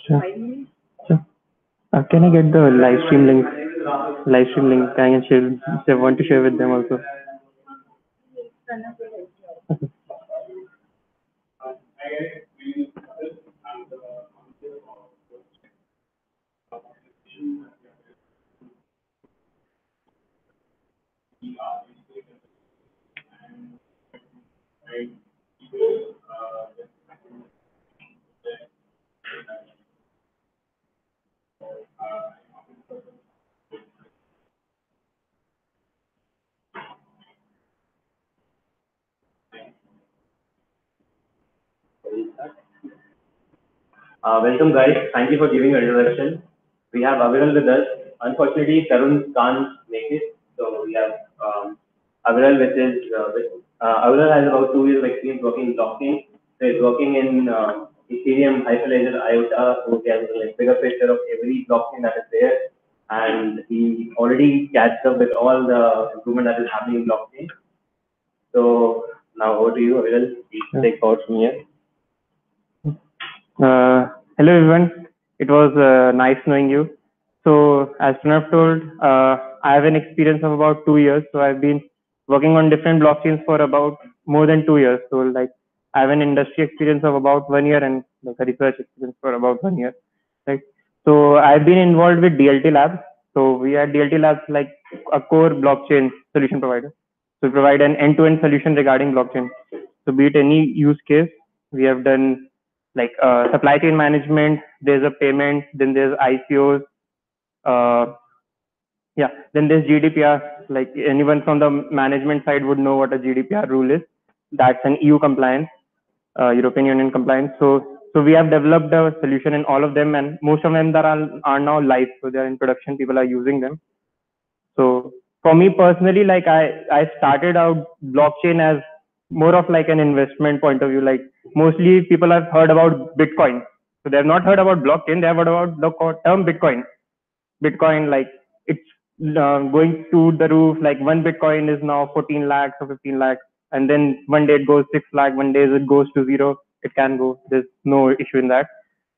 Sure. Sure. Can I get the live stream link? Live stream link. I can share. If I want to share with them also. Okay. Welcome, guys. Thank you for giving your introduction. We have Aviral with us. Unfortunately, Tarun can't make it, so we have Aviral, Aviral has about 2 years of experience working in blockchain. So he's working in Ethereum, Hyperledger, IOTA, so he has like bigger picture of every blockchain that is there, and he already catched up with all the improvement that is happening in blockchain. So now over to you, Aviral. Please take forward from here. Hello everyone. It was nice knowing you. So as Pranav told, I have an experience of about 2 years. So I've been working on different blockchains for about more than 2 years. So like I have an industry experience of about 1 year and like a research experience for about 1 year. Right. So I've been involved with DLT Labs. So we at DLT Labs like a core blockchain solution provider. So we provide an end-to-end solution regarding blockchain. So be it any use case, we have done like supply chain management, there's a payment, then there's ICOs, then there's GDPR. Like anyone from the management side would know what a GDPR rule is. That's an EU compliance, European Union compliance. So we have developed a solution in all of them, and most of them that are now live. So they're in production. People are using them. So for me personally, like I started out blockchain as more of like an investment point of view. Like mostly people have heard about Bitcoin. So they have not heard about blockchain. They have heard about the term Bitcoin. Bitcoin, like it's going to the roof. Like one Bitcoin is now 14 lakhs or 15 lakhs. And then one day it goes 6 lakh, one day it goes to zero. It can go. There's no issue in that.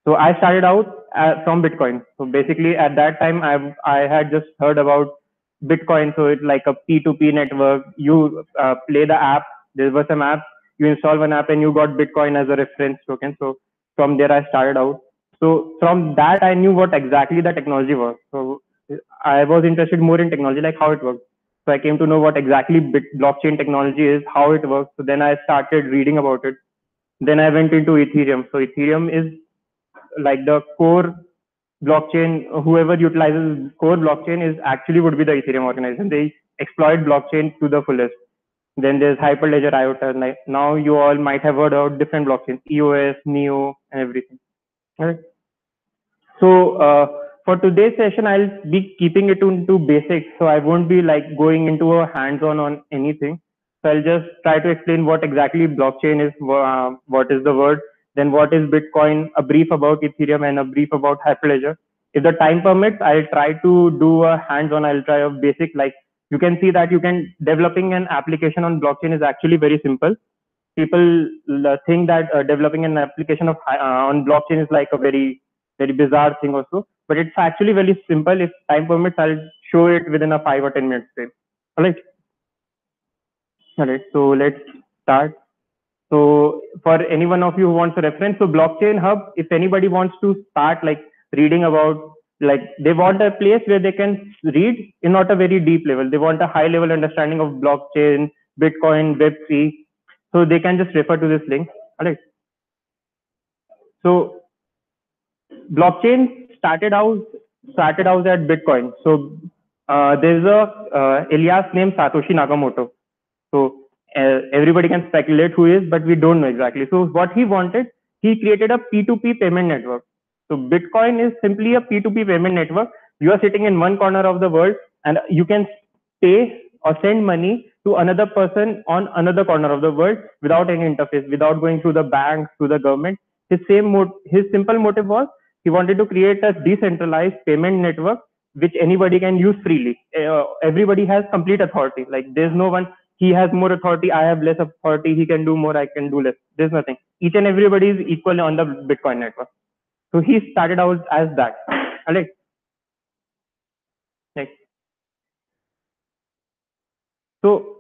So I started out from Bitcoin. So basically at that time, I had just heard about Bitcoin. So it's like a P2P network. You play the app. There was some app. You install one app and you got Bitcoin as a reference token. So from there I started out. So from that I knew what exactly the technology was. So I was interested more in technology, like how it works. So I came to know what exactly blockchain technology is, how it works. So then I started reading about it. Then I went into Ethereum. So Ethereum is like the core blockchain. Whoever utilizes core blockchain is actually would be the Ethereum organization. They exploit blockchain to the fullest. Then there's Hyperledger, IOTA. Like now you all might have heard about different blockchains, EOS, NEO, and everything. All right. So for today's session, I'll be keeping it into basics. So I won't be like going into a hands-on on anything. So I'll just try to explain what exactly blockchain is, what is the word, then what is Bitcoin, a brief about Ethereum, and a brief about Hyperledger. If the time permits, I'll try to do a hands-on. I'll try a basic, like you can see that developing an application on blockchain is actually very simple. People think that developing an application on blockchain is like a very bizarre thing also, but it's actually very simple. If time permits, I'll show it within a 5 or 10 minutes frame. All right, so let's start. So for any one of you who wants a reference, so Blockchain Hub, if anybody wants to start like reading about, like they want a place where they can read in not a very deep level. They want a high level understanding of blockchain, Bitcoin, Web3. So they can just refer to this link. All right. So blockchain started out at Bitcoin. So there's a alias named Satoshi Nakamoto. So everybody can speculate who is, but we don't know exactly. So what he wanted, he created a P2P payment network. So Bitcoin is simply a P2P payment network. You are sitting in one corner of the world and you can pay or send money to another person on another corner of the world without any interface, without going through the bank, through the government. His simple motive was he wanted to create a decentralized payment network which anybody can use freely. Everybody has complete authority. Like there's no one, he has more authority, I have less authority, he can do more, I can do less. There's nothing. Each and everybody is equal on the Bitcoin network. So he started out as that. Alex. Next. So,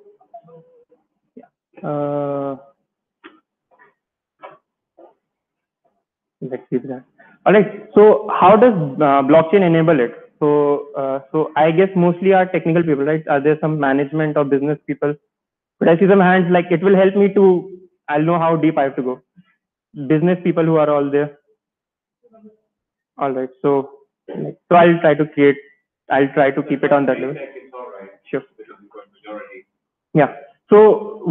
let's see that. All right. So, how does blockchain enable it? So I guess mostly are technical people, right? Are there some management or business people? But I see some hands. Like it will help me to. I'll know how deep I have to go. Business people who are all there. All right. So I'll try to create. I'll try to keep it on that level. Sure. Yeah. So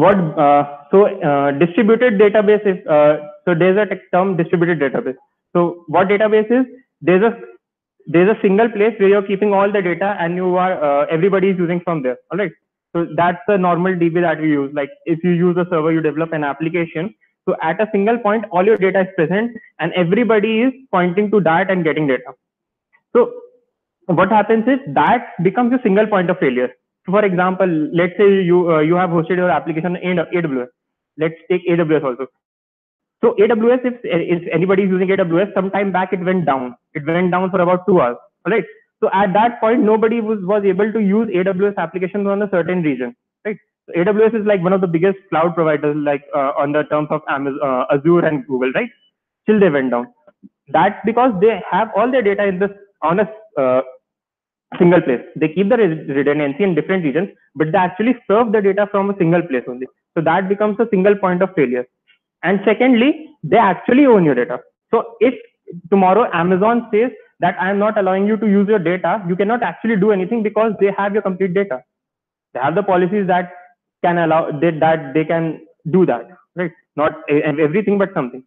distributed database is so there's a term distributed database. So what database is? There's a single place where you're keeping all the data and you are everybody is using from there. All right. So that's the normal DB that we use. Like if you use a server, you develop an application. So at a single point, all your data is present and everybody is pointing to that and getting data. So what happens is that becomes a single point of failure. For example, let's say you have hosted your application in AWS. Let's take AWS also. So AWS, if anybody is using AWS, sometime back it went down. It went down for about 2 hours. All right. So at that point, nobody was able to use AWS applications on a certain region. Right. So AWS is like one of the biggest cloud providers, like on the terms of Amazon, Azure and Google. Right. Still they went down. That's because they have all their data in this on a single place. They keep the redundancy in different regions, but they actually serve the data from a single place only. So that becomes a single point of failure. And secondly, they actually own your data. So if tomorrow Amazon says that I am not allowing you to use your data, you cannot actually do anything because they have your complete data. They have the policies that can allow that they can do that, right? Not everything, but something.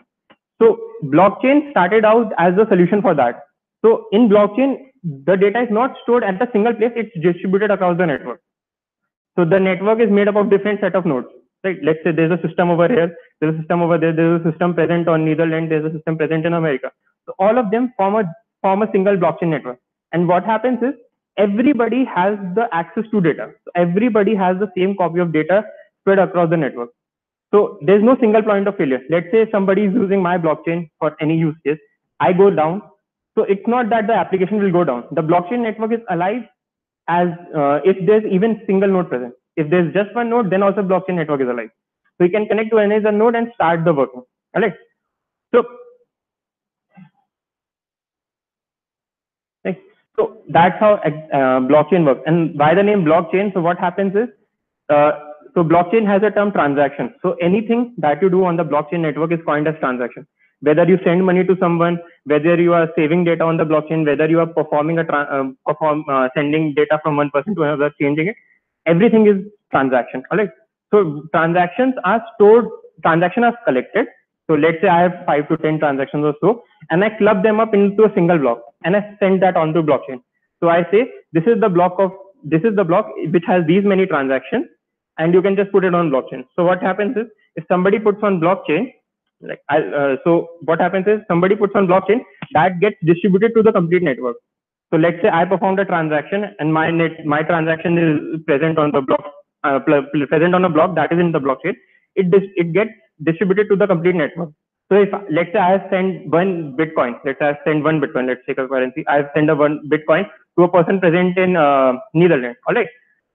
So blockchain started out as a solution for that. So in blockchain, the data is not stored at a single place, it's distributed across the network. So the network is made up of different set of nodes. Right? Let's say there's a system over here, there's a system over there, there's a system present on Netherlands, there's a system present in America. So all of them form a single blockchain network. And what happens is everybody has the access to data. So everybody has the same copy of data spread across the network. So there's no single point of failure. Let's say somebody is using my blockchain for any use case. I go down. So it's not that the application will go down. The blockchain network is alive as if there's even single node present. If there's just one node, then also blockchain network is alive. So you can connect to another node and start the working. All right. So that's how blockchain works. And by the name blockchain, so what happens is, so blockchain has a term transaction. So anything that you do on the blockchain network is coined as transaction. Whether you send money to someone, whether you are saving data on the blockchain, whether you are performing sending data from one person to another, changing it, everything is transaction. All right. So transactions are stored, transactions are collected. So let's say I have 5 to 10 transactions or so, and I club them up into a single block, and I send that onto blockchain. So I say this is the block which has these many transactions, and you can just put it on blockchain. So what happens is if somebody puts on blockchain, so what happens is somebody puts on blockchain, that gets distributed to the complete network. So let's say I performed a transaction and my transaction is present on the block, present on a block that is in the blockchain. It gets distributed to the complete network. So if let's say I have sent one Bitcoin, let's take a currency. I have sent one Bitcoin to a person present in Netherlands. All right.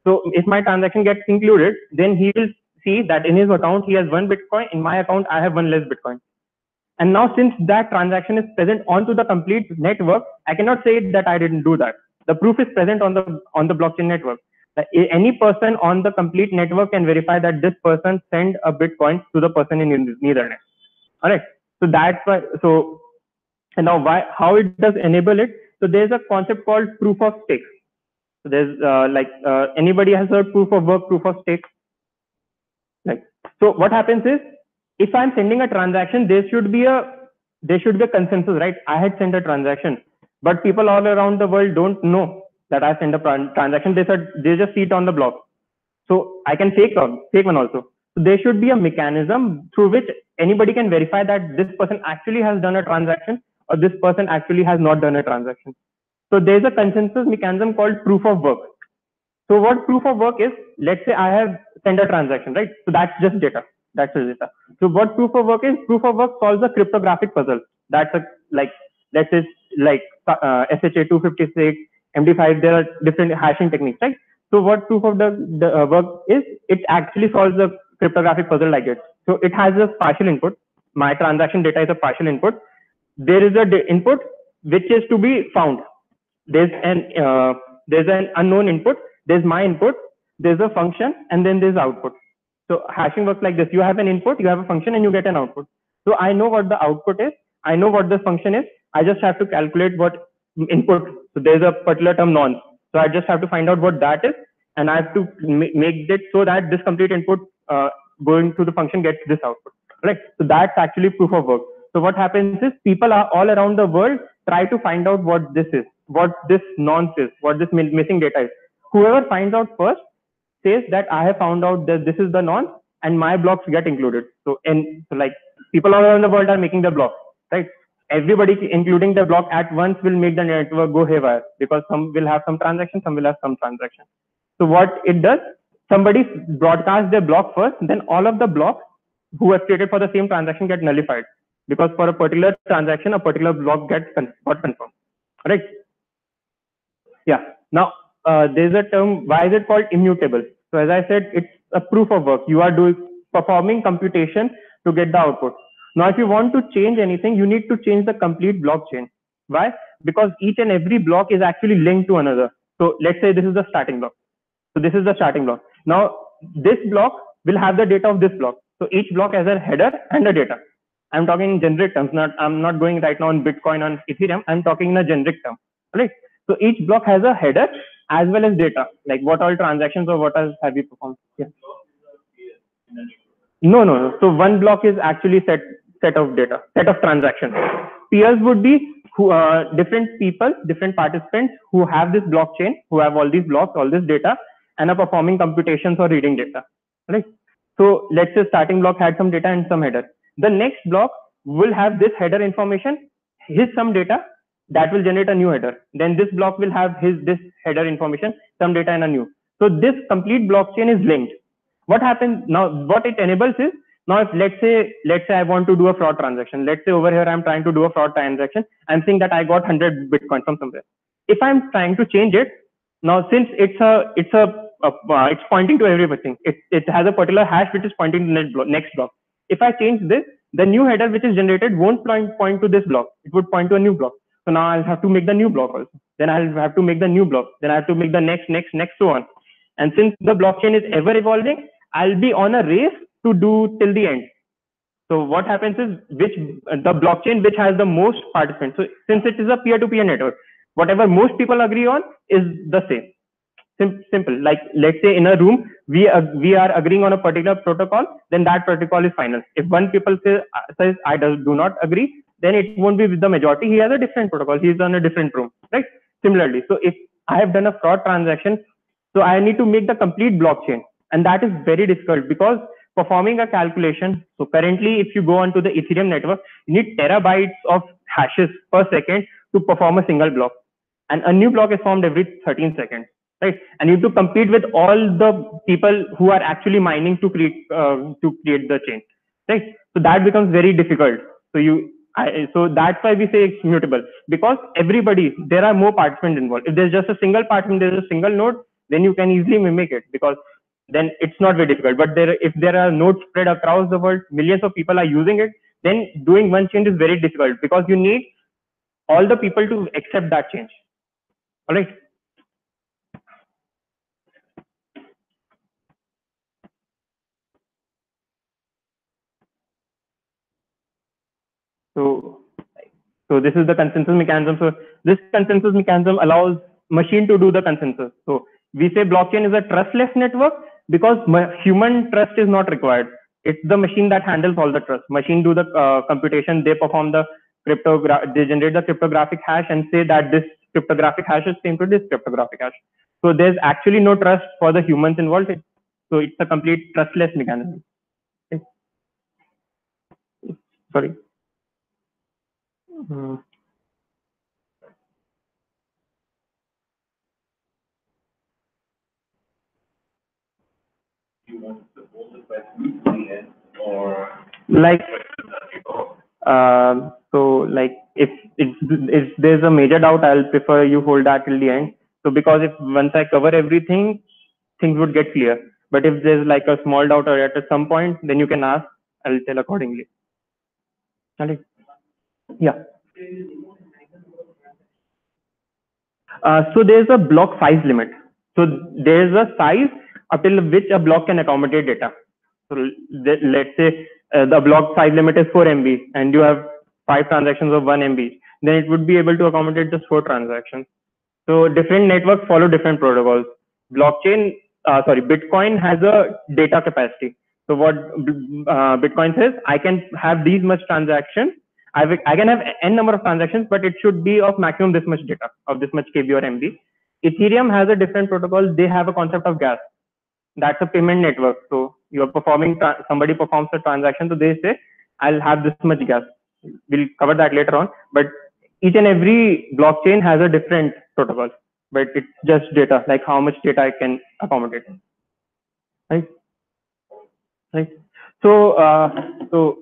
So if my transaction gets included, then he will see that in his account he has 1 Bitcoin. In my account, I have 1 less Bitcoin. And now since that transaction is present onto the complete network, I cannot say that I didn't do that. The proof is present on the blockchain network. Any person on the complete network can verify that this person sent a Bitcoin to the person in Netherlands. All right. So that's why. So and now how it does enable it. So there's a concept called proof of stake. So there's anybody has heard proof of work, proof of stake. So what happens is if I'm sending a transaction, there should be a consensus, right? I had sent a transaction, but people all around the world don't know that I sent a transaction. They just see it on the block. So I can fake one also. So there should be a mechanism through which anybody can verify that this person actually has done a transaction or this person actually has not done a transaction. So there's a consensus mechanism called proof of work. So what proof of work is, let's say I have sent a transaction, right? So that's just data. That's just data. So what proof of work is? Proof of work solves a cryptographic puzzle. That's a, like, let's say like SHA 256, MD5, there are different hashing techniques, right? So what proof of the work is, it actually solves a cryptographic puzzle like it. So it has a partial input. My transaction data is a partial input. There is a input which is to be found. There's an unknown input, there's my input, there's a function, and then there's output. So hashing works like this. You have an input, you have a function, and you get an output. So I know what the output is, I know what the function is, I just have to calculate what input. So there's a particular term nonce. So I just have to find out what that is, and I have to make it so that this complete input going to the function gets this output. Right? So that's actually proof of work. So what happens is people are all around the world try to find out what this is, what this nonce is, what this missing data is. Whoever finds out first says that I have found out that this is the nonce and my blocks get included. So like people all around the world are making the block, right? Everybody including the block at once will make the network go haywire because some will have some transaction, some will have some transaction. So what it does, somebody broadcasts their block first, then all of the blocks who have created for the same transaction get nullified because for a particular transaction, a particular block got confirmed, right? Yeah. Now there's a term. Why is it called immutable? So as I said, it's a proof of work. You are performing computation to get the output. Now, if you want to change anything, you need to change the complete blockchain. Why? Because each and every block is actually linked to another. So let's say this is the starting block. So this is the starting block. Now this block will have the data of this block. So each block has a header and a data. I'm talking in generic terms. I'm not going right now on Bitcoin, on Ethereum. I'm talking in a generic term. Right? So each block has a header as well as data, like what all transactions or what else have you performed. Yeah. No. So one block is actually set of data, set of transactions. Peers would be different people, different participants who have this blockchain, who have all these blocks, all this data, and are performing computations or reading data. Right? So let's say starting block had some data and some header. The next block will have this header information, some data, that will generate a new header. Then this block will have this header information, some data and a new. So this complete blockchain is linked. What happens now? What it enables is, now if let's say I want to do a fraud transaction. Let's say over here I'm trying to do a fraud transaction. I'm saying that I got 100 Bitcoin from somewhere. If I'm trying to change it, now since it's pointing to everything. It has a particular hash which is pointing to the next block. If I change this, the new header which is generated won't point to this block. It would point to a new block. So now I'll have to make the new block also. Then I'll have to make the new block. Then I have to make the next, so on. And since the blockchain is ever evolving, I'll be on a race to do till the end. So what happens is the blockchain which has the most participants. So since it is a peer-to-peer network, whatever most people agree on is the same. Simple. Like let's say in a room, we are agreeing on a particular protocol, then that protocol is final. If one people says I do not agree, then it won't be with the majority. He has a different protocol. He's on a different room, right? Similarly, so if I have done a fraud transaction, so I need to make the complete blockchain, and that is very difficult because performing a calculation. So currently, if you go onto the Ethereum network, you need terabytes of hashes per second to perform a single block, and a new block is formed every 13 seconds. Right, and you have to compete with all the people who are actually mining to create the chain, right? So that becomes very difficult. So that's why we say it's immutable, because there are more participants involved. If there's just a single participant, there's a single node, then you can easily mimic it because then it's not very difficult. But if there are nodes spread across the world, millions of people are using it, then doing one change is very difficult because you need all the people to accept that change. All right. So this is the consensus mechanism. So this consensus mechanism allows machine to do the consensus. So we say blockchain is a trustless network because human trust is not required. It's the machine that handles all the trust. Machine do the computation. They perform the they generate the cryptographic hash and say that this cryptographic hash is same to this cryptographic hash. So there's actually no trust for the humans involved. So it's a complete trustless mechanism. Sorry. Mm. You want to suppose the question to the end or Like, so like if there's a major doubt, I'll prefer you hold that till the end. So because if once I cover everything, things would get clear. But if there's like a small doubt or at some point, then you can ask. I'll tell accordingly. Alright. Yeah. So there's a block size limit. So there's a size up till which a block can accommodate data. So let's say the block size limit is 4 MB and you have 5 transactions of 1 MB, then it would be able to accommodate just 4 transactions. So different networks follow different protocols. Bitcoin has a data capacity. So what Bitcoin says, I can have these much transactions. I can have n number of transactions, but it should be of maximum this much data, of this much KB or MB. Ethereum has a different protocol. They have a concept of gas. That's a payment network. So you are performing, somebody performs a transaction. So they say, I'll have this much gas. We'll cover that later on. But each and every blockchain has a different protocol, but it's just data, like how much data I can accommodate. Right. Right. So, so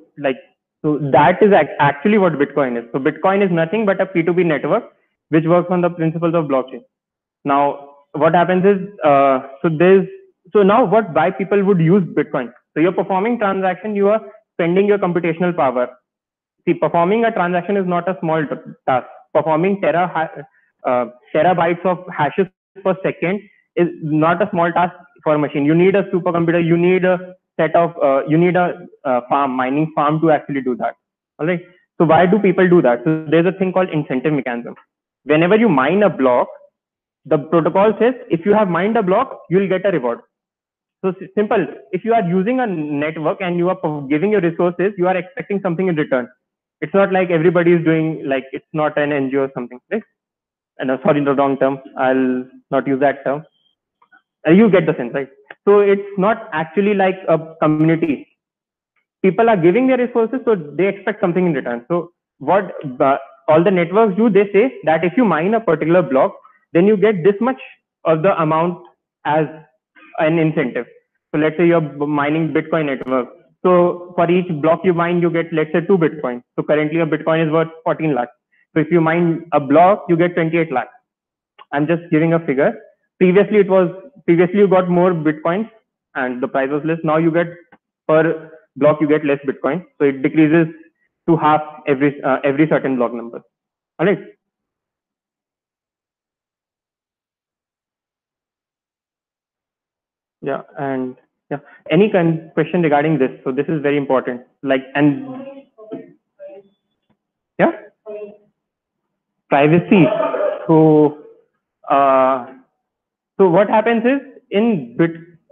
that is actually what Bitcoin is. So Bitcoin is nothing but a P2P network which works on the principles of blockchain. Now, what happens is, so now why people would use Bitcoin? So you're performing transaction, you are spending your computational power. See, performing a transaction is not a small task. Performing terabytes of hashes per second is not a small task for a machine. You need a supercomputer. You need a set of you need a mining farm to actually do that. All right. So why do people do that? So there's a thing called incentive mechanism. Whenever you mine a block, the protocol says if you have mined a block, you'll get a reward. So simple. If you are using a network and you are giving your resources, you are expecting something in return. It's not like everybody is doing, like, it's not an NGO or something, right? And sorry, the wrong term. I'll not use that term. You get the sense, right? So it's not actually like a community. People are giving their resources, so they expect something in return. So what all the networks do, they say that if you mine a particular block, then you get this much of the amount as an incentive. So let's say you're mining Bitcoin network. So for each block you mine, you get, let's say, 2 Bitcoin. So currently a Bitcoin is worth 14 lakhs. So if you mine a block, you get 28 lakhs. I'm just giving a figure. Previously you got more Bitcoins and the price was less. Now you get per block, you get less Bitcoin. So it decreases to half every certain block number. All right. Yeah. And yeah, any question regarding this? So this is very important. Like, and yeah, privacy. So so what happens is in the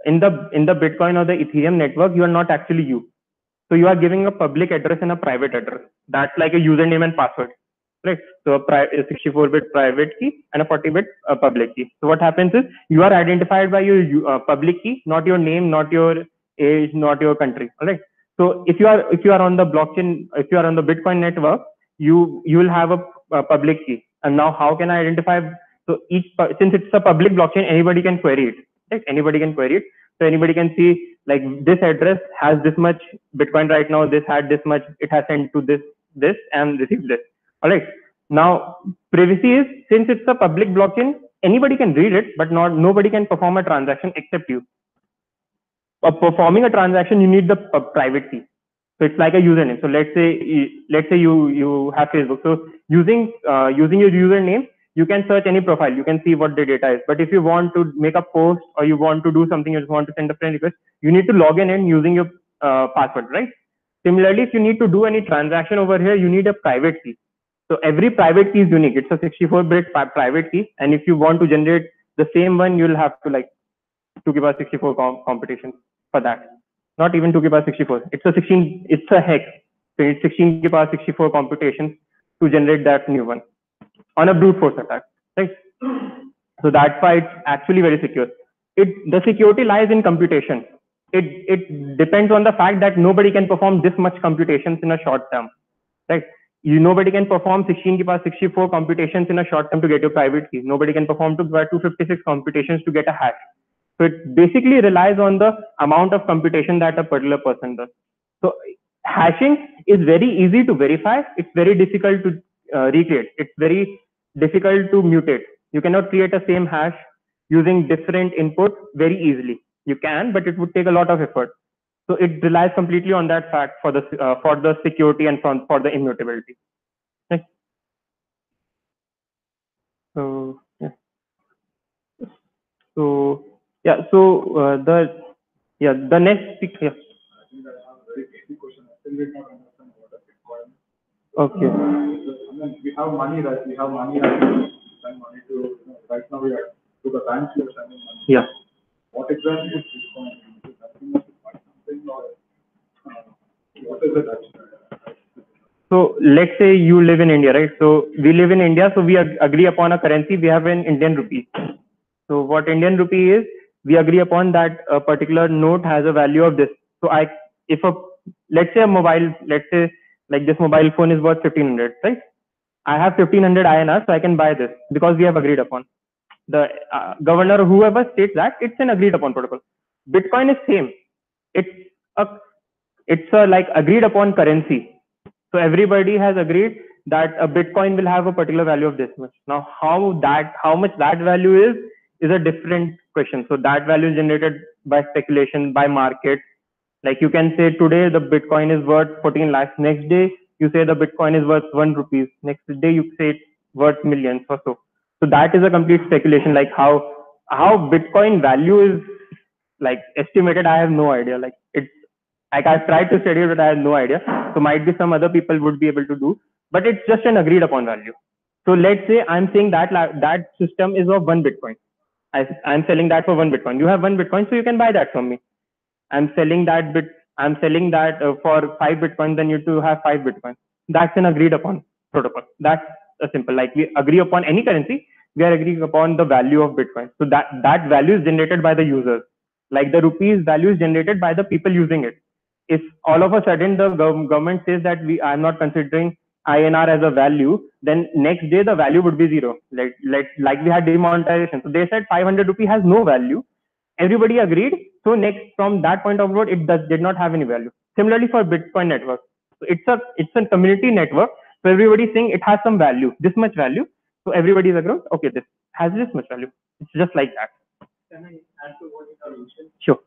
Bitcoin or the Ethereum network, you are not actually you. So you are giving a public address and a private address. That's like a username and password, right? So a 64-bit private key and a 40-bit public key. So what happens is you are identified by your public key, not your name, not your age, not your country. All right. So if you are on the blockchain, if you are on the Bitcoin network, you will have a public key. And now how can I identify? So since it's a public blockchain, anybody can query it. Right? Anybody can query it. So anybody can see, like, this address has this much Bitcoin right now. This had this much. It has sent to this and received this. All right. Now privacy is, since it's a public blockchain, anybody can read it, but nobody can perform a transaction except you. Performing a transaction, you need the private key. So it's like a username. So let's say you have Facebook. So using your username, you can search any profile. You can see what the data is. But if you want to make a post or you want to do something, you just want to send a friend request, you need to log in using your password, right? Similarly, if you need to do any transaction over here, you need a private key. So every private key is unique. It's a 64-bit private key. And if you want to generate the same one, you'll have to, like, 2 to the power 64 computation for that. Not even 2 to the power 64. It's a hex. So it's 16 to the power 64 computation to generate that new one on a brute force attack, right? So that's why it's actually very secure. The security lies in computation. it depends on the fact that nobody can perform this much computations in a short term, right? Nobody can perform 16 ke paas 64 computations in a short term to get your private key. Nobody can perform 256 computations to get a hash. So it basically relies on the amount of computation that a particular person does. So hashing is very easy to verify. It's very difficult to recreate. It's very difficult to mutate. You cannot create a same hash using different inputs very easily. You can, but it would take a lot of effort. So it relies completely on that fact for the security and for the immutability. Right? So yeah. So yeah. So the next yeah. Okay. We have money, right? We have money, right? Send money to, right now we are to the banks, we are sending money. Yeah. What exactly is Bitcoin? Is it nothing but something or what is it actually? So let's say you live in India, right? So we live in India, so we agree upon a currency. We have an Indian rupee. So what Indian rupee is, we agree upon that a particular note has a value of this. So let's say let's say like this mobile phone is worth 1500, right? I have 1500 INR, so I can buy this because we have agreed upon. The governor or whoever states that it's an agreed upon protocol. Bitcoin is same. It's a like agreed upon currency. So everybody has agreed that a Bitcoin will have a particular value of this much. Now, how much that value is a different question. So that value is generated by speculation, by market. Like you can say today the Bitcoin is worth 14 lakhs. Next day you say the Bitcoin is worth 1 rupees. Next day you say it's worth millions or so. So that is a complete speculation. Like how Bitcoin value is like estimated, I have no idea. Like I've tried to study it, but I have no idea. So might be some other people would be able to do, but it's just an agreed upon value. So let's say I'm saying that that system is of 1 Bitcoin. I'm selling that for 1 Bitcoin. You have 1 Bitcoin, so you can buy that from me. I'm selling that for 5 Bitcoin, then you two have 5 Bitcoin. That's an agreed upon protocol. That's a simple, like we agree upon any currency, we are agreeing upon the value of Bitcoin. So that value is generated by the users. Like the rupees value is generated by the people using it. If all of a sudden the government says that I'm not considering INR as a value, then next day the value would be zero. Like we had demonetization. So they said 500 rupee has no value. Everybody agreed. So next, from that point onward, it did not have any value. Similarly for Bitcoin network, so it's a community network. So everybody is saying it has some value, this much value. So everybody is agreed. Okay, this has this much value. It's just like that. Can I add to what you have mentioned? Sure.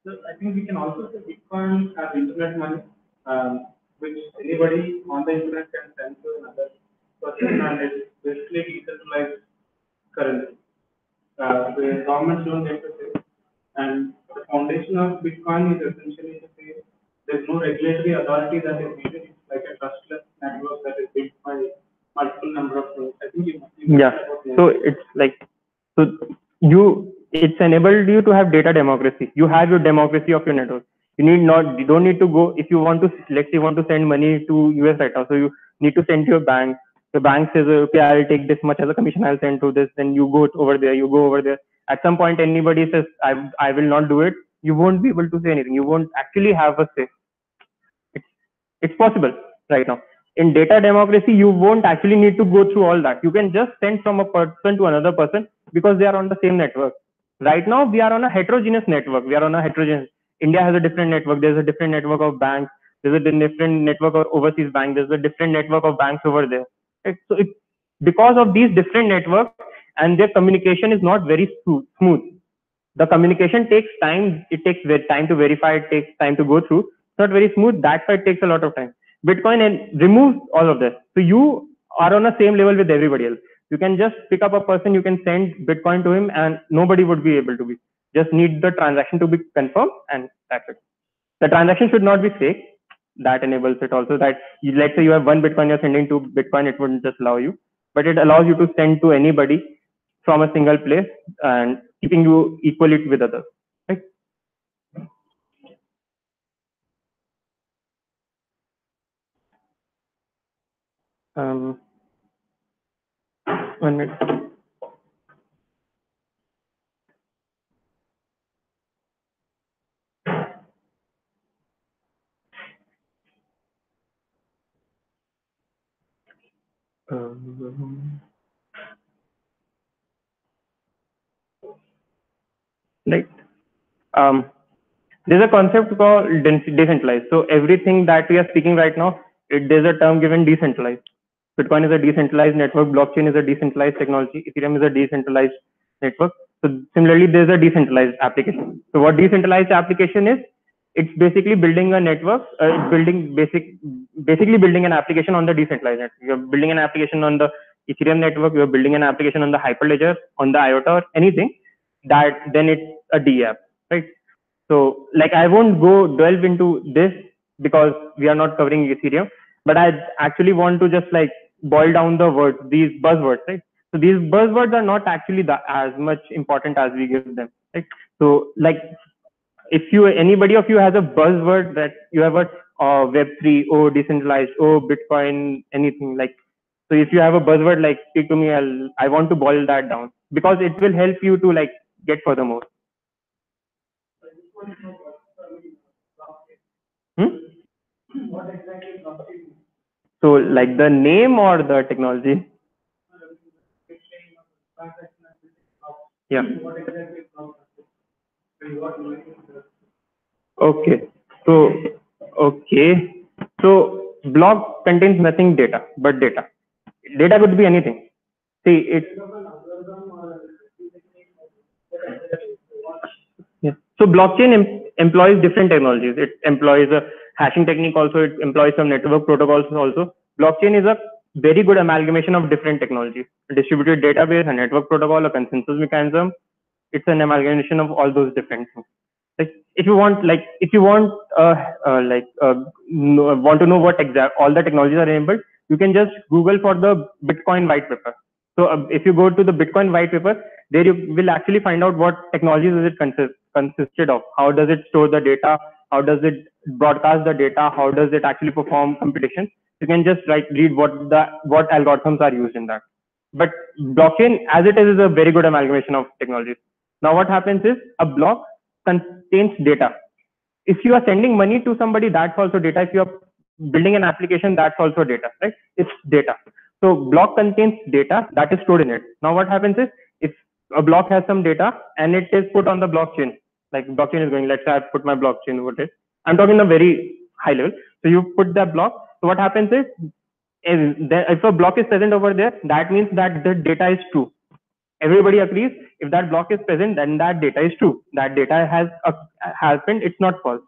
So I think we can also say Bitcoin as internet money, which anybody on the internet can send to another person, and it's basically decentralized currency. The governments don't get to say, and the foundation of Bitcoin is essentially to say there's no regulatory authority that is needed. It's like a trustless network that is built by multiple number of nodes. I think yeah. So it's like it's enabled you to have data democracy. You have your democracy of your network. You don't need to go if you want to, let's say you want to send money to US right now. So you need to send to your bank. The bank says, okay, I'll take this much as a commission, I'll send to this. Then you go over there. At some point, anybody says, I will not do it. You won't be able to say anything. You won't actually have a say. It's possible right now. In data democracy, you won't actually need to go through all that. You can just send from a person to another person because they are on the same network. Right now, we are on a heterogeneous network. India has a different network. There's a different network of banks. There's a different network of overseas banks. There's a different network of banks over there. Right? So because of these different networks and their communication is not very smooth. The communication takes time. It takes time to verify. It takes time to go through. It's not very smooth. That's why it takes a lot of time. Bitcoin and removes all of this. So you are on the same level with everybody else. You can just pick up a person, you can send Bitcoin to him, and nobody would be able to be. Just need the transaction to be confirmed, and that's it. The transaction should not be fake. That enables it also. Let's say you have 1 Bitcoin, you're sending to Bitcoin, it wouldn't just allow you, but it allows you to send to anybody from a single place and keeping you equally with others. Right? Um, 1 minute. Right. There's a concept called decentralized. So everything that we are speaking right now, there's a term given decentralized. Bitcoin is a decentralized network. Blockchain is a decentralized technology. Ethereum is a decentralized network. So similarly, there's a decentralized application. So what decentralized application is? It's basically building a network. Basically building an application on the decentralized network. You're building an application on the Ethereum network. You're building an application on the Hyperledger, on the IOTA, or anything. That then it's a D app, right? So like I won't go delve into this because we are not covering Ethereum, but I actually want to just like boil down the words, these buzzwords, right? So these buzzwords are not actually as much important as we give them, right? So like if anybody of you has a buzzword that you have a Web3 or decentralized or Bitcoin, anything like, so if you have a buzzword, like speak to me, I want to boil that down because it will help you to like get furthermore. What exactly is blockchain? So like the name or the technology? Yeah. What exactly is blockchain? Okay. So block contains nothing data but data. Data could be anything. See it. Yeah. So blockchain employs different technologies. It employs a hashing technique also. It employs some network protocols also. Blockchain is a very good amalgamation of different technologies. A distributed database, a network protocol, a consensus mechanism. It's an amalgamation of all those different things. Like if you want to know what all the technologies are enabled, you can just Google for the Bitcoin white paper. So if you go to the Bitcoin white paper, there you will actually find out what technologies is it consisted of. How does it store the data? How does it broadcast the data? How does it actually perform computations? You can just read what algorithms are used in that. But blockchain, as it is a very good amalgamation of technologies. Now what happens is a block contains data. If you are sending money to somebody, that's also data. If you are building an application, that's also data, right? It's data. So block contains data that is stored in it. Now what happens is if a block has some data and it is put on the blockchain, like blockchain is going, let's say I put my blockchain over it. I'm talking a very high level. So you put that block. So what happens is if a block is present over there, that means that the data is true. Everybody agrees if that block is present, then that data is true. That data has happened, it's not false.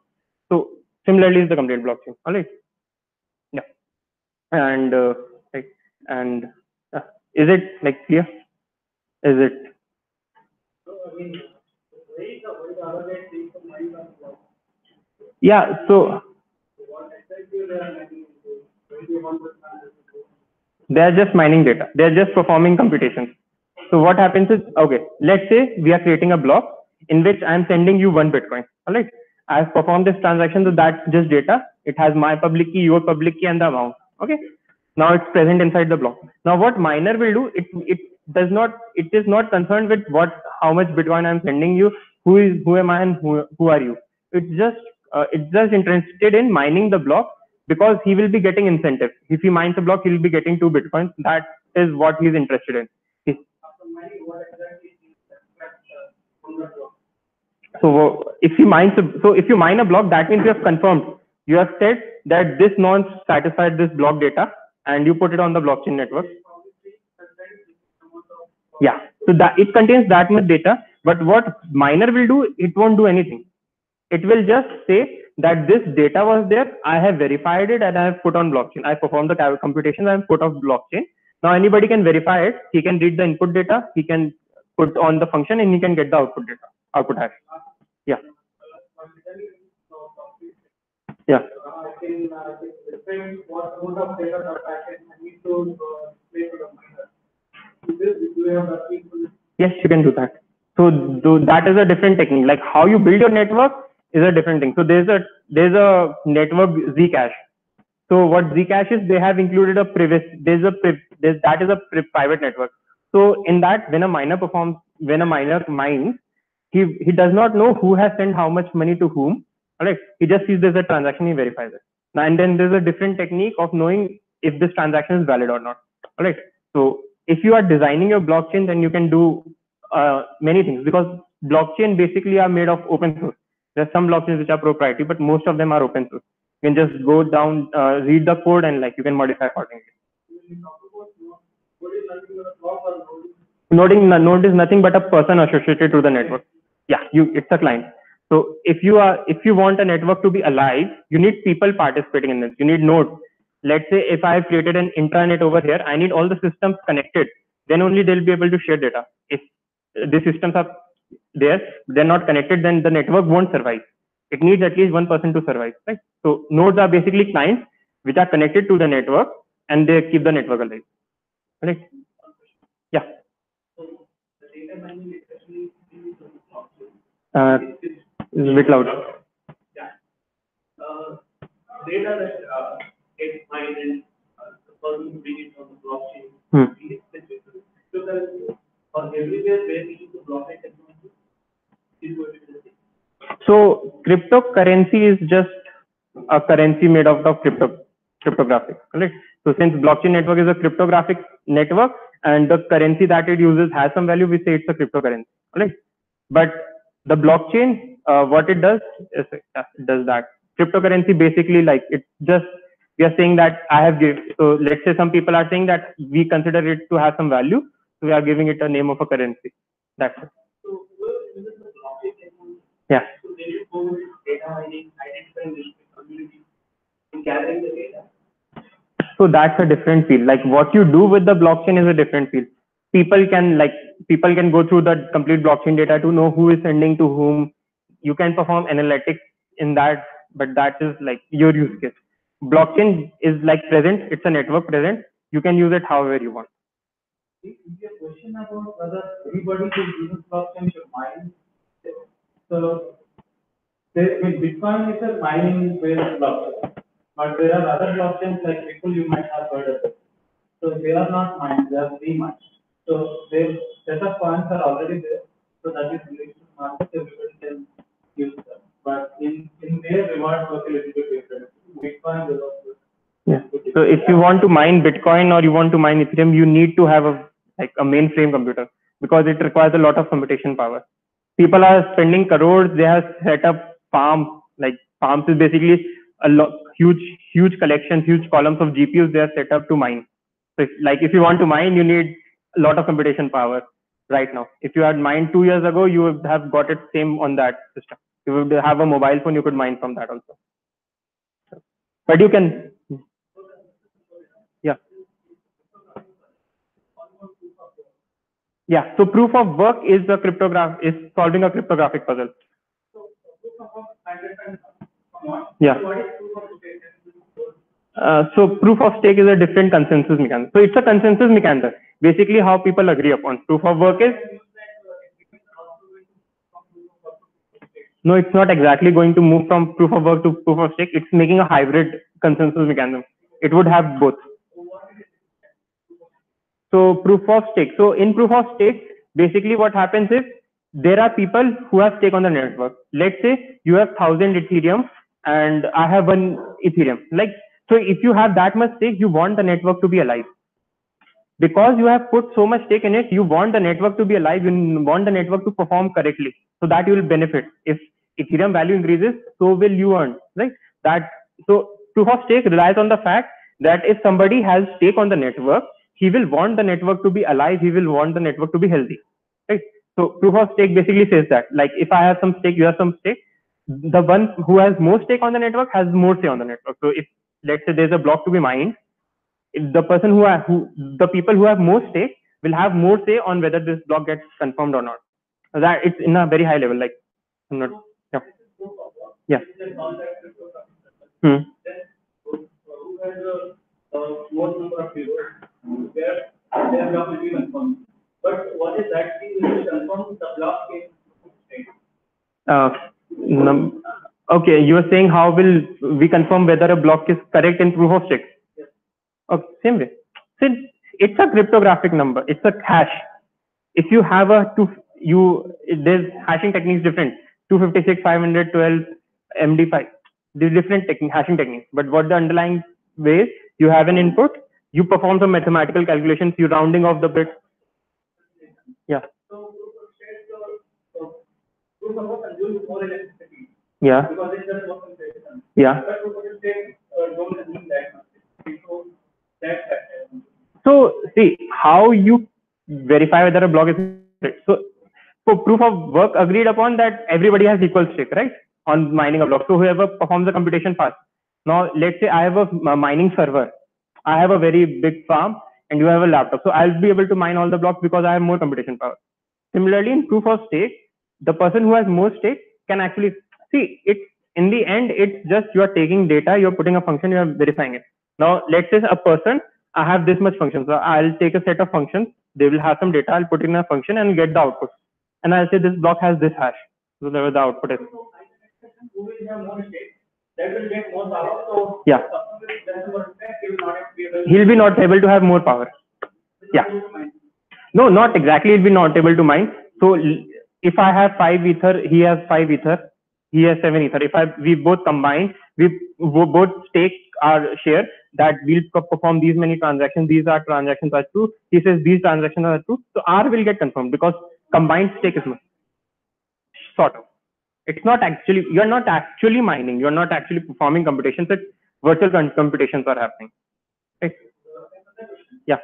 So similarly is the complete blockchain. All right. Yeah. And right. And is it like clear? Is it? Yeah. So they are just mining data. They are just performing computations. So what happens is, okay, let's say we are creating a block in which I'm sending you 1 Bitcoin. All right. I've performed this transaction, so that's just data. It has my public key, your public key, and the amount. Okay. Now it's present inside the block. Now what miner will do, it is not concerned with how much Bitcoin I'm sending you, who am I and who are you. It's just interested in mining the block because he will be getting incentive. If he mines a block, he will be getting 2 Bitcoins. That is what he's interested in. So if you mine a block, that means you have confirmed. You have said that this nonce satisfied this block data, and you put it on the blockchain network. Yeah. So that it contains that much data, but what miner will do, it won't do anything. It will just say that this data was there. I have verified it and I have put on blockchain. I performed the computation and put on blockchain. Now anybody can verify it. He can read the input data. He can put on the function and he can get the output data, output hash. Yeah. Yeah. Yes, you can do that. So that is a different technique. Like how you build your network is a different thing. So there's a network Zcash. So what Zcash is, they have included a private. That is a private network. So in that, when a miner mines, he does not know who has sent how much money to whom. All right. He just sees there's a transaction, he verifies it. And then there's a different technique of knowing if this transaction is valid or not. Right? So if you are designing your blockchain, then you can do many things, because blockchain basically are made of open source. There are some blockchains which are proprietary, but most of them are open source. You can just go down, read the code, and like you can modify accordingly. Node is nothing but a person associated to the network. Yeah, it's a client. So if you want a network to be alive, you need people participating in this. You need nodes. Let's say if I have created an intranet over here, I need all the systems connected. Then only they'll be able to share data. If the systems are there, they're not connected, then the network won't survive. It needs at least one person to survive, right? So nodes are basically clients which are connected to the network, and they keep the network alive. Right? Yeah. It's a bit loud. Data that gets mined and the person who brings it on the blockchain is specific to cryptocurrency, or everywhere where we use the blockchain technology is going to be the same. So cryptocurrency is just a currency made out of cryptographic, correct? So since blockchain network is a cryptographic network, and the currency that it uses has some value, we say it's a cryptocurrency, correct? But the blockchain, what it does is it does that. Cryptocurrency basically, like, it's just, we are saying that I have given. So let's say some people are saying that we consider it to have some value, so we are giving it a name of a currency. That's it. So whoever uses the blockchain technology, yeah. So they will go with data mining, identifying the community, and gathering the data. So that's a different field. Like, what you do with the blockchain is a different field. People can go through the complete blockchain data to know who is sending to whom. You can perform analytics in that, but that is like your use case. Blockchain is like present. It's a network present. You can use it however you want. Is your question about whether everybody who uses blockchain should mine? So, Bitcoin is a mining-based blockchain, but there are other blockchains like Ripple you might have heard of it. So they are not mined; they are free mined. So their set of coins are already there. So that is released to the market. Everybody can use them. But in their reward work a little bit different. Bitcoin is also. Yeah. So if you want to mine Bitcoin or you want to mine Ethereum, you need to have a mainframe computer, because it requires a lot of computation power. People are spending crores. They have set up farms. Like, farms is basically a huge collections, huge columns of GPUs they are set up to mine. So if you want to mine, you need a lot of computation power right now. If you had mined 2 years ago, you would have got it same on that system. You would have a mobile phone, you could mine from that also. But you can, yeah. Yeah, so proof of work is solving a cryptographic puzzle. Yeah. So proof of stake is a different consensus mechanism. So it's a consensus mechanism. Basically, how people agree upon. Proof of work is, no, it's not exactly going to move from proof of work to proof of stake. It's making a hybrid consensus mechanism. It would have both. So proof of stake. So in proof of stake, basically what happens is there are people who have stake on the network. Let's say you have 1,000 Ethereum and I have 1 Ethereum. So if you have that much stake, you want the network to be alive. Because you have put so much stake in it, you want the network to be alive, you want the network to perform correctly, so that you will benefit. If Ethereum value increases, so will you earn, right? So proof of stake relies on the fact that if somebody has stake on the network, he will want the network to be alive, he will want the network to be healthy, right? So proof of stake basically says that, like, if I have some stake, you have some stake, the one who has more stake on the network has more say on the network. So if, let's say, there's a block to be mined, the person the people who have more stake will have more say on whether this block gets confirmed or not. That it's in a very high level. Like, I'm not. Yeah. Yeah. But what is that thing which confirms the block okay, you are saying how will we confirm whether a block is correct in proof of stake? Yes. Okay, same way. So it's a cryptographic number. It's a hash. If you have there's hashing techniques different. 256, 512, MD5. These different hashing techniques. But what the underlying way is, you have an input, You perform some mathematical calculations, you rounding off the bits. Yeah. So proof of work consumes more electricity. Yeah. Because it does work in system. Yeah. But proof of stake don't consume that much. So that's that. So see how you verify whether a block is so for proof of work agreed upon that everybody has equal stake, right? On mining a block. So whoever performs the computation fast. Now let's say I have a mining server. I have a very big farm and you have a laptop. So I'll be able to mine all the blocks because I have more computation power. Similarly, in proof of stake, the person who has more stake can actually see it. In the end, it's just you are taking data, you're putting a function, you're verifying it. Now, let's say a person, I have this much function. So I'll take a set of functions, they will have some data, I'll put in a function and get the output. And I'll say this block has this hash. So whatever the output is. Who will have more stake, that will get more power. So yeah. He'll be not able to have more power. Yeah. No, not exactly. He'll be not able to mine. So if I have 5 ether, he has 5 ether, he has 7 ether. If we both combine, we both stake our share that we'll perform these many transactions. These are transactions are true. He says these transactions are true. So R will get confirmed because combined stake is sort of. It's not actually, you're not actually mining. You're not actually performing computations. It's virtual computations are happening. Right? Yeah.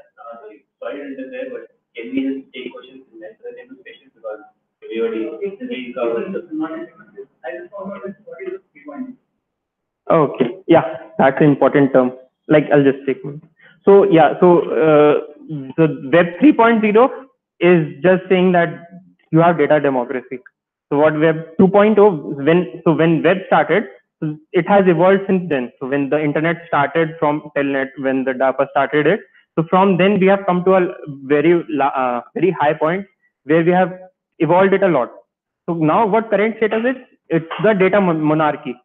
Sorry to interrupt, but can we just take questions in that special because everybody covers okay. Yeah, that's an important term. Like I'll just take one. So yeah, so Web 3.0 is just saying that you have data democracy. So what Web 2.0 when Web started, it has evolved since then. So when the internet started from Telnet, when the DARPA started it, so from then we have come to a very high point where we have evolved it a lot. So now what current status is? It's the data monarchy.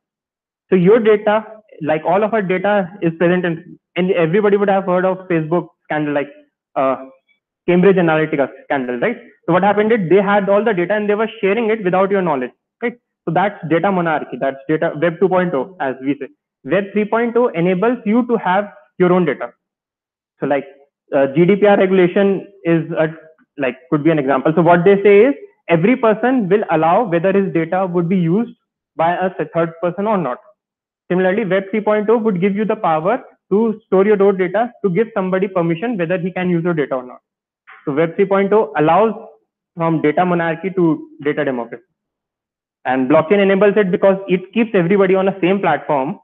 So your data, like all of our data, is present in, and everybody would have heard of Facebook scandal, like Cambridge Analytica scandal, right? So what happened is they had all the data and they were sharing it without your knowledge, right? So that's data monarchy. That's data Web 2.0, as we say. Web 3.0 enables you to have your own data. So like GDPR regulation is could be an example. So what they say is every person will allow whether his data would be used by a third person or not. Similarly, Web 3.0 would give you the power to store your own data to give somebody permission whether he can use your data or not. So Web 3.0 allows from data monarchy to data democracy. And blockchain enables it because it keeps everybody on the same platform.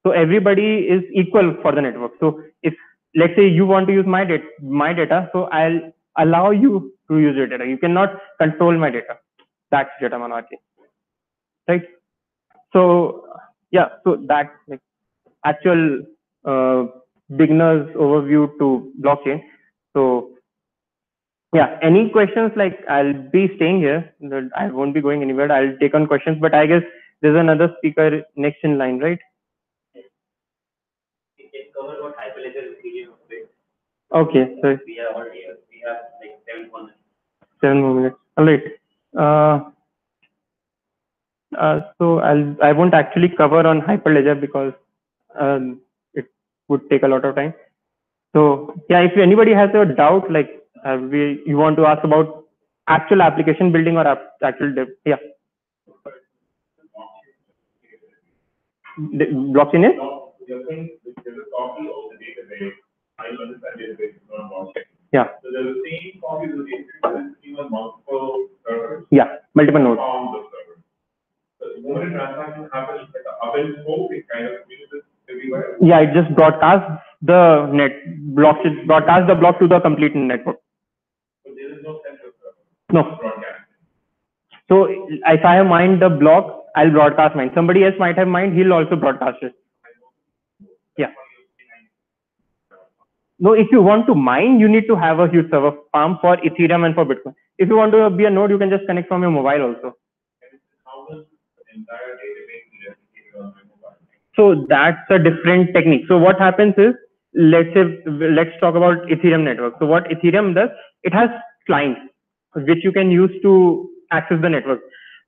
So everybody is equal for the network. So if let's say you want to use my data, so I'll allow you to use your data. You cannot control my data. That's data monarchy, right? So yeah, so that's like actual beginner's overview to blockchain. So yeah, any questions? Like I'll be staying here. I won't be going anywhere. I'll take on questions, but I guess there's another speaker next in line, right? We can cover what Hyperledger is. Okay, so we have like 7 more minutes. 7 more minutes. All right. So I won't actually cover on Hyperledger because it would take a lot of time. So yeah, if anybody has a doubt, like you want to ask about actual application building or actual dev, yeah. The blockchain is? You're saying there's a copy of the database. I understand database is not a blockchain. Yeah. So there's the same copy of the database even multiple servers. Yeah, multiple nodes. On the server. So the moment a transaction happens, like a hub and spoke, it kind of uses everywhere. Yeah, it just broadcasts the broadcast the block to the complete network. So there is no central server. No. Broadcast. So if I have mined the block, I'll broadcast mine. Somebody else might have mined, he'll also broadcast it. Yeah. No, if you want to mine, you need to have a huge server farm for Ethereum and for Bitcoin. If you want to be a node, you can just connect from your mobile also. How does the entire database be replicated on my mobile? So that's a different technique. So what happens is, let's talk about Ethereum network. So what Ethereum does, it has clients which you can use to access the network.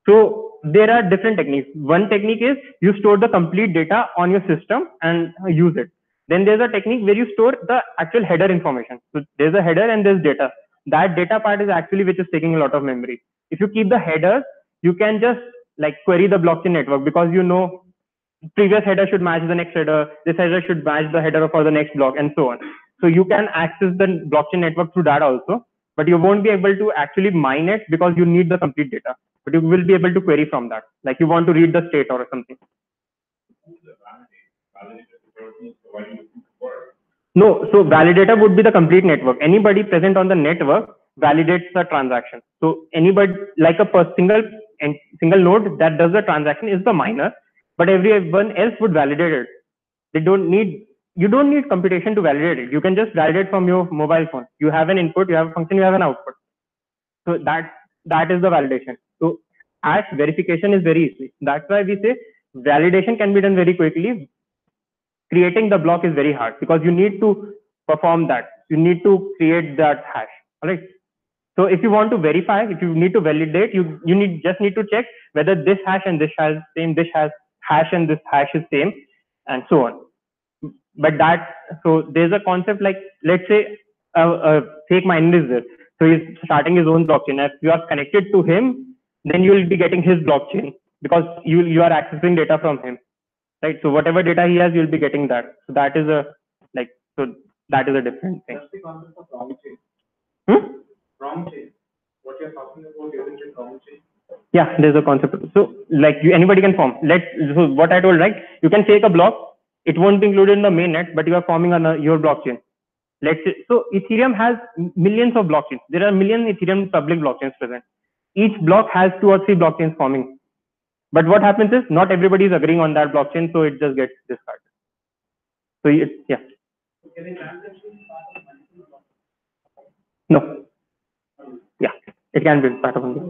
So there are different techniques. One technique is you store the complete data on your system and use it. Then there's a technique where you store the actual header information. So there's a header and there's data. That data part is actually which is taking a lot of memory. If you keep the headers, you can just like query the blockchain network, because you know previous header should match the next header, this header should match the header for the next block, and so on. So you can access the blockchain network through that also, but you won't be able to actually mine it because you need the complete data. But you will be able to query from that. Like you want to read the state or something. No, so validator would be the complete network. Anybody present on the network validates the transaction. So anybody, like a single node that does the transaction is the miner, but everyone else would validate it. You don't need computation to validate it. You can just validate from your mobile phone. You have an input, you have a function, you have an output. So that is the validation. So hash verification is very easy. That's why we say validation can be done very quickly. Creating the block is very hard because you need to perform that. You need to create that hash. All right. So if you want to verify, if you need to validate, you just need to check whether this hash and this hash is same, this hash and this hash is same, and so on. But so there's a concept like, let's say a fake miner is there. So he's starting his own blockchain. If you are connected to him, then you will be getting his blockchain because you are accessing data from him. Right. So whatever data he has, you'll be getting that. So that is a different thing. That's the concept of wrong chain. Wrong chain. What you're talking about isn't it wrong chain? Yeah, there's a concept. So like anybody can form. So what I told, right? You can take a block. It won't be included in the mainnet, but you are forming on your blockchain. Let's say, so Ethereum has millions of blockchains. There are million Ethereum public blockchains present. Each block has 2 or 3 blockchains forming. But what happens is not everybody is agreeing on that blockchain, so it just gets discarded. So yeah. No. Yeah, it can be part of it.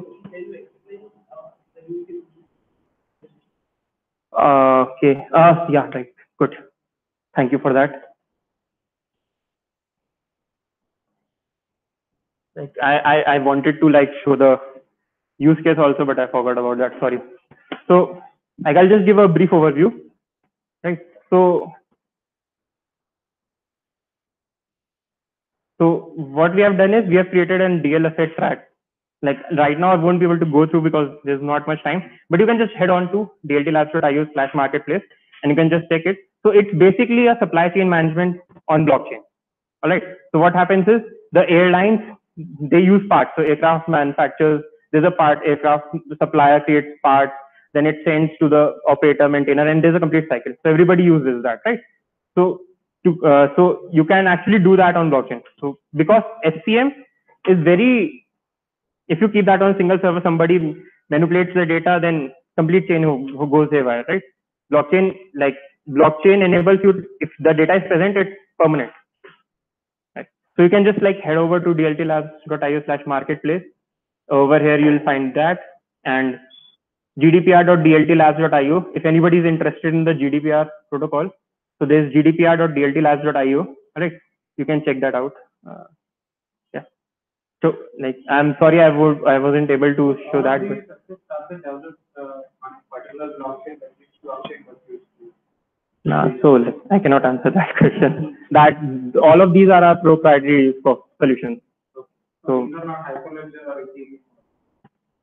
Okay. Yeah, right. Good. Thank you for that. Like I wanted to like show the use case also, but I forgot about that. Sorry. So I'll just give a brief overview. Right. So what we have done is we have created an DLSA track. Like right now I won't be able to go through because there's not much time, but you can just head on to dltlabs.io/marketplace and you can just check it. So it's basically a supply chain management on blockchain. All right. So what happens is the airlines, they use parts. So aircraft manufacturers, there's a part, aircraft supplier creates parts, then it sends to the operator, maintainer, and there's a complete cycle. So everybody uses that, right? So so you can actually do that on blockchain. So because SCM is very, if you keep that on a single server, somebody manipulates the data, then complete chain who goes haywire, right? Blockchain enables you, if the data is present, it's permanent. Right? So you can just like head over to dltlabs.io/marketplace. Over here you'll find that, and gdpr.dltlabs.io. If anybody is interested in the GDPR protocol, so there's gdpr.dltlabs.io. Right? You can check that out. Yeah. So like I'm sorry I wasn't able to show that. So I cannot answer that question. That all of these are our proprietary solutions. So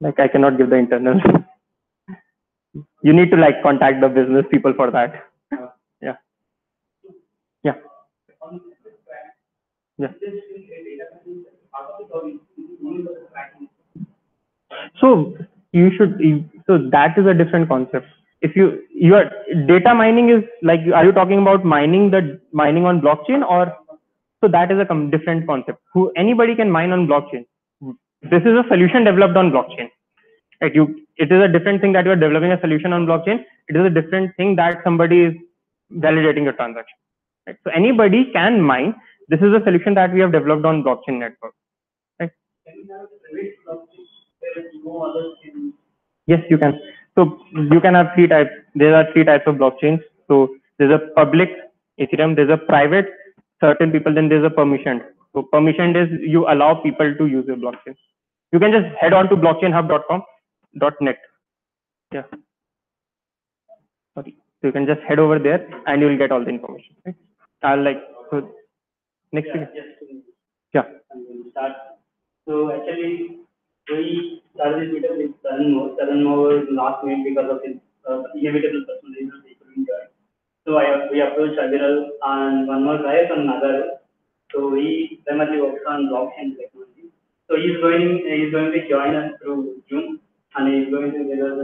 like I cannot give the internal. You need to like contact the business people for that. Yeah. Yeah. Yeah. So so that is a different concept. If your data mining is like, are you talking about mining on blockchain, or so that is a different concept. Anybody can mine on blockchain. This is a solution developed on blockchain. Right? It is a different thing that you are developing a solution on blockchain. It is a different thing that somebody is validating a transaction. Right? So anybody can mine. This is a solution that we have developed on blockchain network. Right? Yes, you can. So you can have 3 types. There are 3 types of blockchains. So there's a public Ethereum, there's a private, certain people, then there's a permissioned. So permissioned is you allow people to use your blockchain. You can just head on to blockchainhub.com.net. Yeah. Sorry. So you can just head over there and you will get all the information. Right? I'll like, so next Yeah, week. just to Yeah. start. So actually, we started this meetup with Tarun Moore. Tarun Moore was last minute because of his inevitable personal reasons he couldn't join. So we approached Aviral and one more guy from Nagar. So he primarily works on blockchain technology. So he's going to join us through Zoom and he's going to give us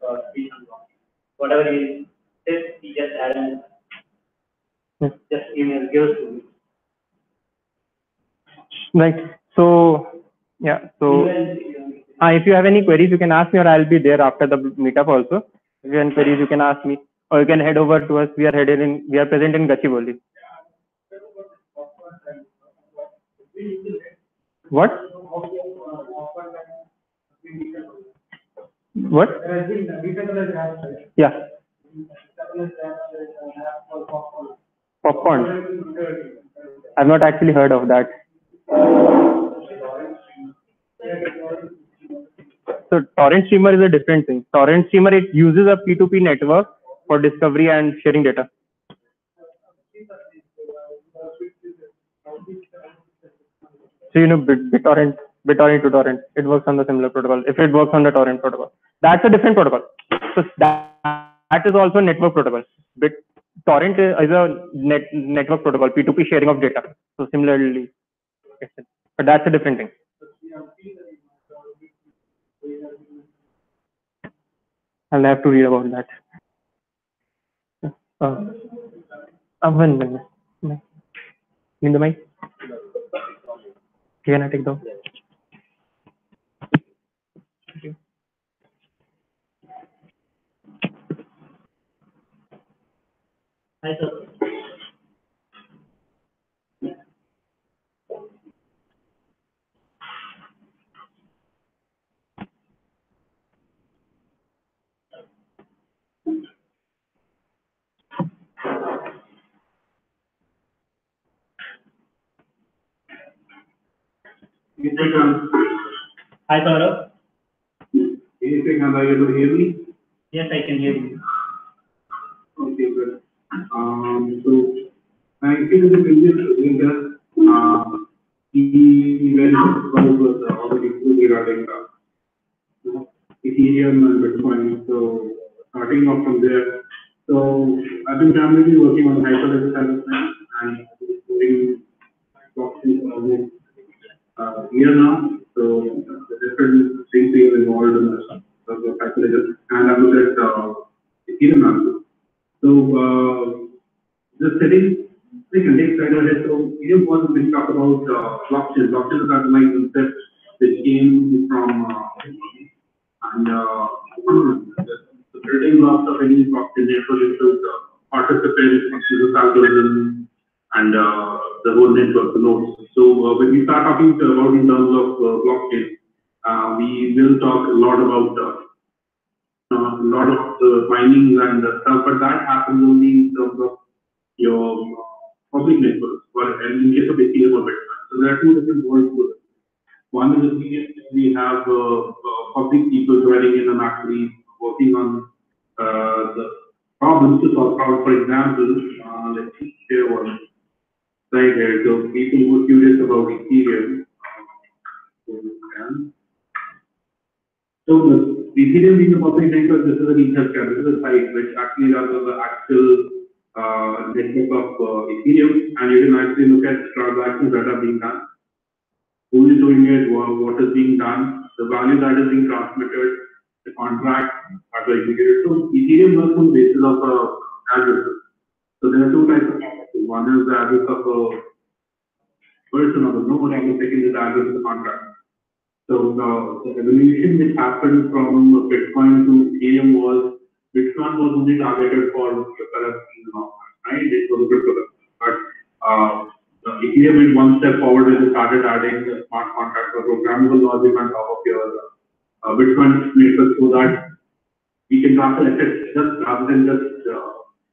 a speech on blockchain. Whatever he says, he just add and Yes. just email, give us to me. Right. So yeah. So if you have any queries, you can ask me, or I'll be there after the meetup also. If you have any queries, you can ask me, or you can head over to us. We are present in Gachibowli. What? What? Yeah. Popcorn. I've not actually heard of that. So torrent streamer is a different thing. Torrent streamer, it uses a P2P network for discovery and sharing data. So BitTorrent to torrent, it works on the similar protocol. If it works on the torrent protocol, that's a different protocol. So that is also network protocol. BitTorrent is a network protocol, P2P sharing of data. So similarly, but that's a different thing. I'll have to read about that. One minute. In the mic. Can I take down? Hi, sir. Hi, Saurabh. Anything, are you able to hear me? Yes, I can hear you. Okay, good. So I think in the previous presenter, he went was already proved regarding Ethereum and Bitcoin. So starting off from there, so I've been primarily working on Hyperledger development and doing blockchain for almost a year now. So the different things we are involved in this Hyperledger, and I've looked at Ethereum also. So just setting the context right ahead. So Ethereum was when we talk about blockchain. Blockchain is my concept which came from and the building blocks of any blockchain network include participants, business algorithms, and the whole network, the nodes. So when we start talking about in terms of blockchain, we will talk a lot about a lot of the mining and stuff, but that happens only in terms of your public networks, or in case of Ethereum or Bitcoin. So there are two different worlds to it. One is Ethereum, we have public people joining in and actually working on the problems to solve problems. For example, let's share one right here. So people who are curious about Ethereum. So the Ethereum being a public network, this is a research scan. This is a site which actually runs on the actual network of Ethereum, and you can actually look at transactions that are being done, who is doing it, what is being done, the value that is being transmitted, the contract that are executed. So Ethereum works on the basis of addresses. So there are two types of addresses. One is the address of a person or the node, and the second is the address of the contract. So the evolution which happened from Bitcoin to Ethereum was Bitcoin was only targeted for cryptocurrencies and all that, right? It was a cryptocurrency. But Ethereum went one step forward and they started adding the smart contracts or programmable logic on top of your Bitcoin network so that we can transfer assets just rather than just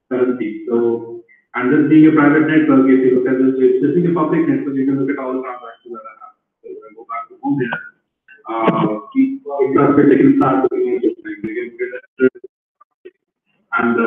currency. So, and this being a private network, if you look at this, this being a public network, you can look at all the transactions that are happening. So, if I go back to home here. They can start looking at this thing. They can get and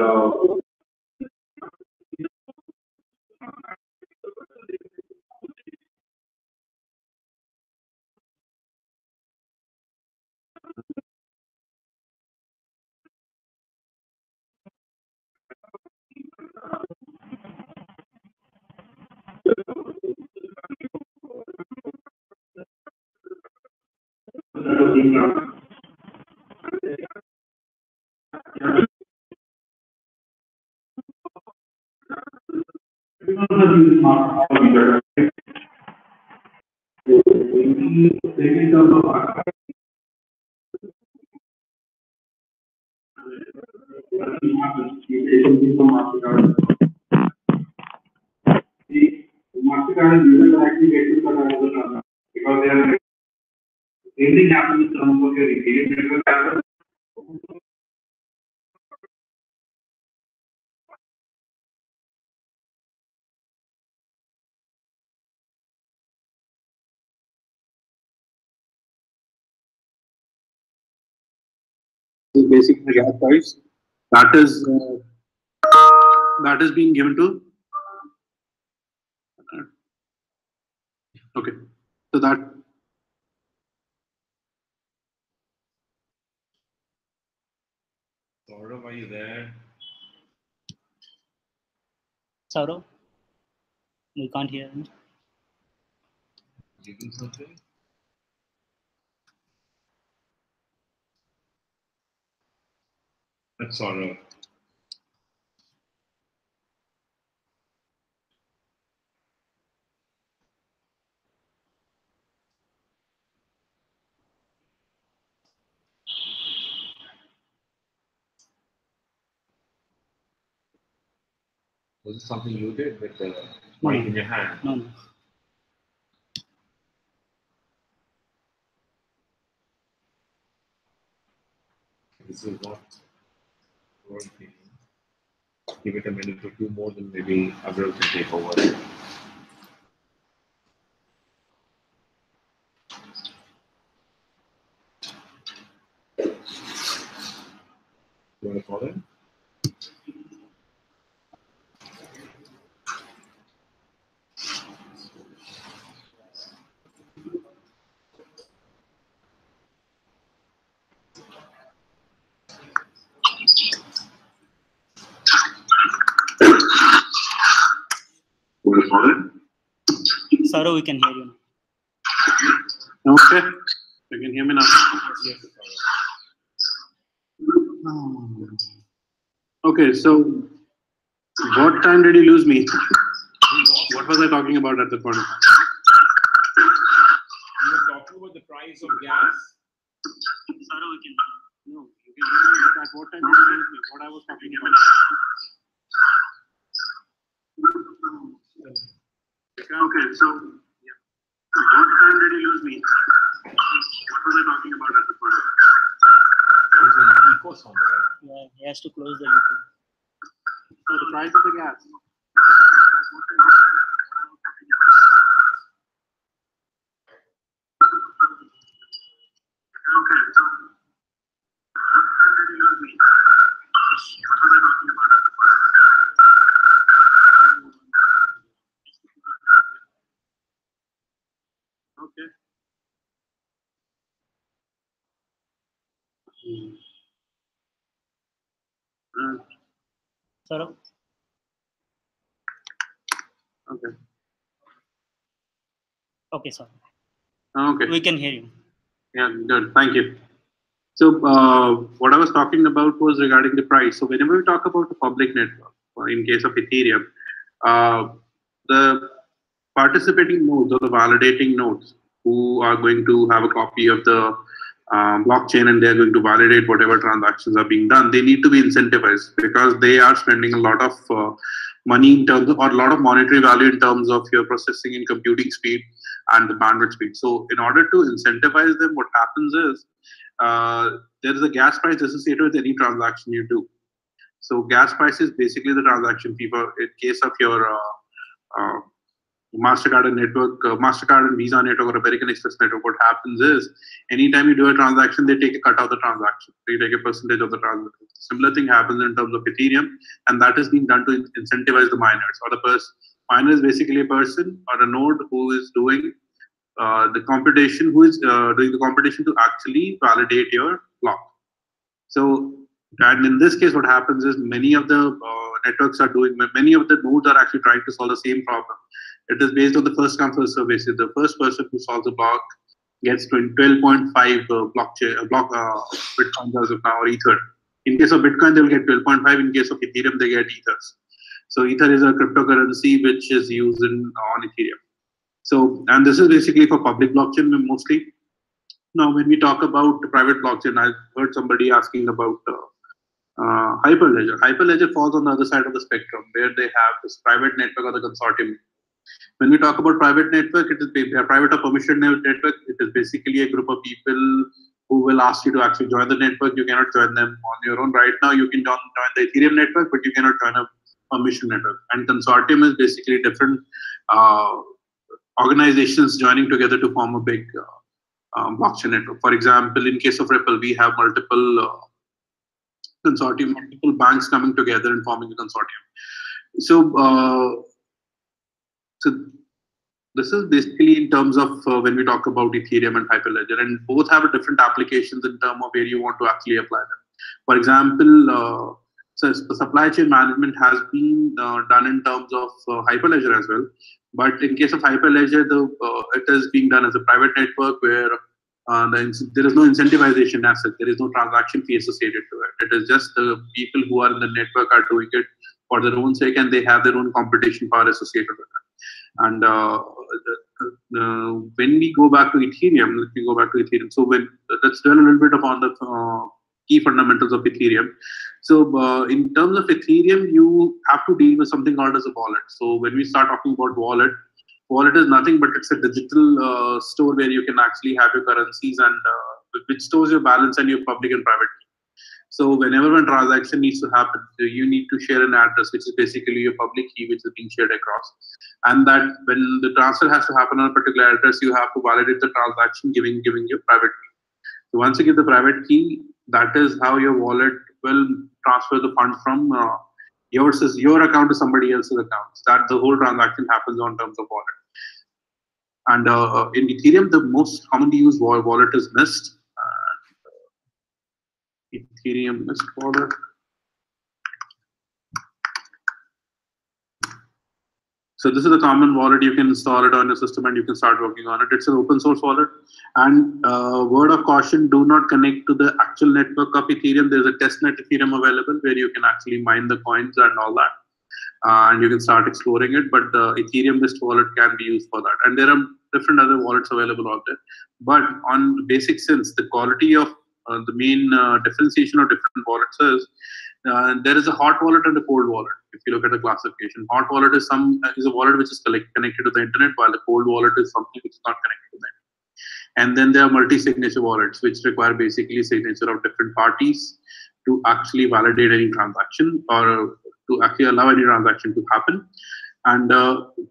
MasterCard and Visa can actually get to such another transaction because they are same thing happens in terms of your retail network as well. Basically the gas price that is being given to okay, so that Saurav, are you there? Saurav, we can't hear him. You do something? That's Saurav. Was it something you did with the mic in your hand? No. This is not working. Give it a minute or two more, then maybe Aviral can take over. You want to call in? Saurav, we can hear you. okay, you can hear me now. Yes, Okay, so what time did you lose me? What was I talking about at the point of time? You were talking about the price of gas. Saurav, we can No, you can hear me, but at what time did you lose me? What I was talking about? Okay, so yeah. What time did you lose me? What was I talking about at the point of time? There's an echo somewhere. Yeah, he has to close the YouTube. So the price of the gas. Okay, so what time did you lose me? What was I talking about at the point of time? Okay. Saurav? Okay. Okay, Saurav. Okay. We can hear you. Yeah, good. Thank you. So what I was talking about was regarding the price. So whenever we talk about the public network, or in case of Ethereum, the participating nodes or the validating nodes who are going to have a copy of the blockchain and they're going to validate whatever transactions are being done, they need to be incentivized because they are spending a lot of money in terms of, or a lot of monetary value in terms of your processing and computing speed and the bandwidth speed. So in order to incentivize them, what happens is there is a gas price associated with any transaction you do. So gas price is basically the transaction fee. For in case of your MasterCard and network, MasterCard and Visa network or American Express network, what happens is anytime you do a transaction, they take a cut of the transaction. They take a percentage of the transaction. Similar thing happens in terms of Ethereum, and that is being done to incentivize the miners. Or the miner is basically a person or a node who is doing the computation, who is doing the computation to actually validate your block. So And in this case, what happens is many of the networks are doing, many of the nodes are actually trying to solve the same problem. It is based on the first come first serve basis. The first person who solves the block gets 12.5 Bitcoin as of now, or Ether. In case of Bitcoin, they will get 12.5. In case of Ethereum, they get Ethers. So Ether is a cryptocurrency which is used on Ethereum. So, and this is basically for public blockchain mostly. Now, when we talk about private blockchain, I heard somebody asking about Hyperledger. Hyperledger falls on the other side of the spectrum, where they have this private network or the consortium. When we talk about private network, it is a private or permission network. It is basically a group of people who will ask you to actually join the network. You cannot join them on your own. Right now, you can join the Ethereum network, but you cannot join a permission network. And consortium is basically different organizations joining together to form a big blockchain network. For example, in case of Ripple, we have multiple consortium, multiple banks coming together and forming a consortium. So, so this is basically in terms of when we talk about Ethereum and Hyperledger, and both have a different applications in terms of where you want to actually apply them. For example, so supply chain management has been done in terms of Hyperledger as well. But in case of Hyperledger, it is being done as a private network where there is no incentivization as such. There is no transaction fee associated to it. It is just the people who are in the network are doing it for their own sake, and they have their own computation power associated with it. And when we go back to Ethereum, let me go back to Ethereum. So let's dwell a little bit upon the key fundamentals of Ethereum. So in terms of Ethereum, you have to deal with something called as a wallet. So when we start talking about wallet is nothing but it's a digital store where you can actually have your currencies and which stores your balance and your public and private key. So whenever a transaction needs to happen, you need to share an address, which is basically your public key, which is being shared across. And that when the transfer has to happen on a particular address, you have to validate the transaction giving your private key. So once you give the private key, that is how your wallet will transfer the fund from your account to somebody else's account. That the whole transaction happens on terms of wallet. And in Ethereum, the most commonly used wallet is Mist. Ethereum Mist wallet. So this is a common wallet. You can install it on your system and you can start working on it. It's an open source wallet. And word of caution, do not connect to the actual network of Ethereum. There's a testnet Ethereum available where you can actually mine the coins and all that. And you can start exploring it. But the Ethereum Mist wallet can be used for that. And there are different other wallets available out there. But on basic sense, the quality of the main differentiation of different wallets is there is a hot wallet and a cold wallet. If you look at the classification, hot wallet is a wallet which is connected to the internet, while the cold wallet is something which is not connected to the internet. And then there are multi-signature wallets, which require basically signature of different parties to actually validate any transaction or to actually allow any transaction to happen. And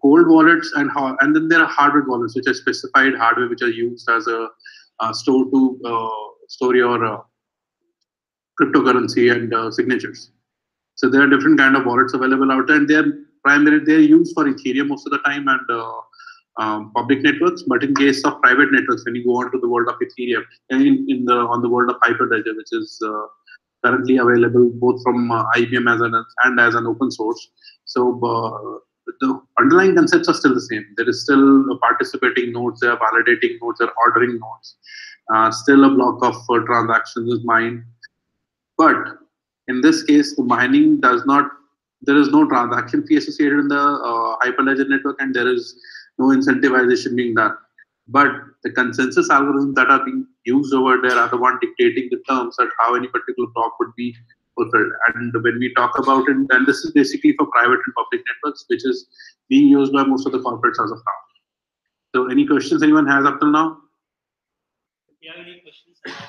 cold wallets and then there are hardware wallets, which are specified hardware which are used as a store your cryptocurrency and signatures. So there are different kind of wallets available out there, and they're used for Ethereum most of the time and public networks. But in case of private networks, when you go on to the world of Ethereum and on the world of Hyperledger, which is currently available both from IBM as an open source. So the underlying concepts are still the same. There is still participating nodes, there are validating nodes, there are ordering nodes. Still a block of transactions is mined. But in this case, the mining there is no transaction fee associated in the Hyperledger network, and there is no incentivization being done. But the consensus algorithms that are being used over there are the one dictating the terms at how any particular block would be fulfilled. And when we talk about it, and this is basically for private and public networks, which is being used by most of the corporates as of now. So any questions anyone has up till now? If you have any questions about mine,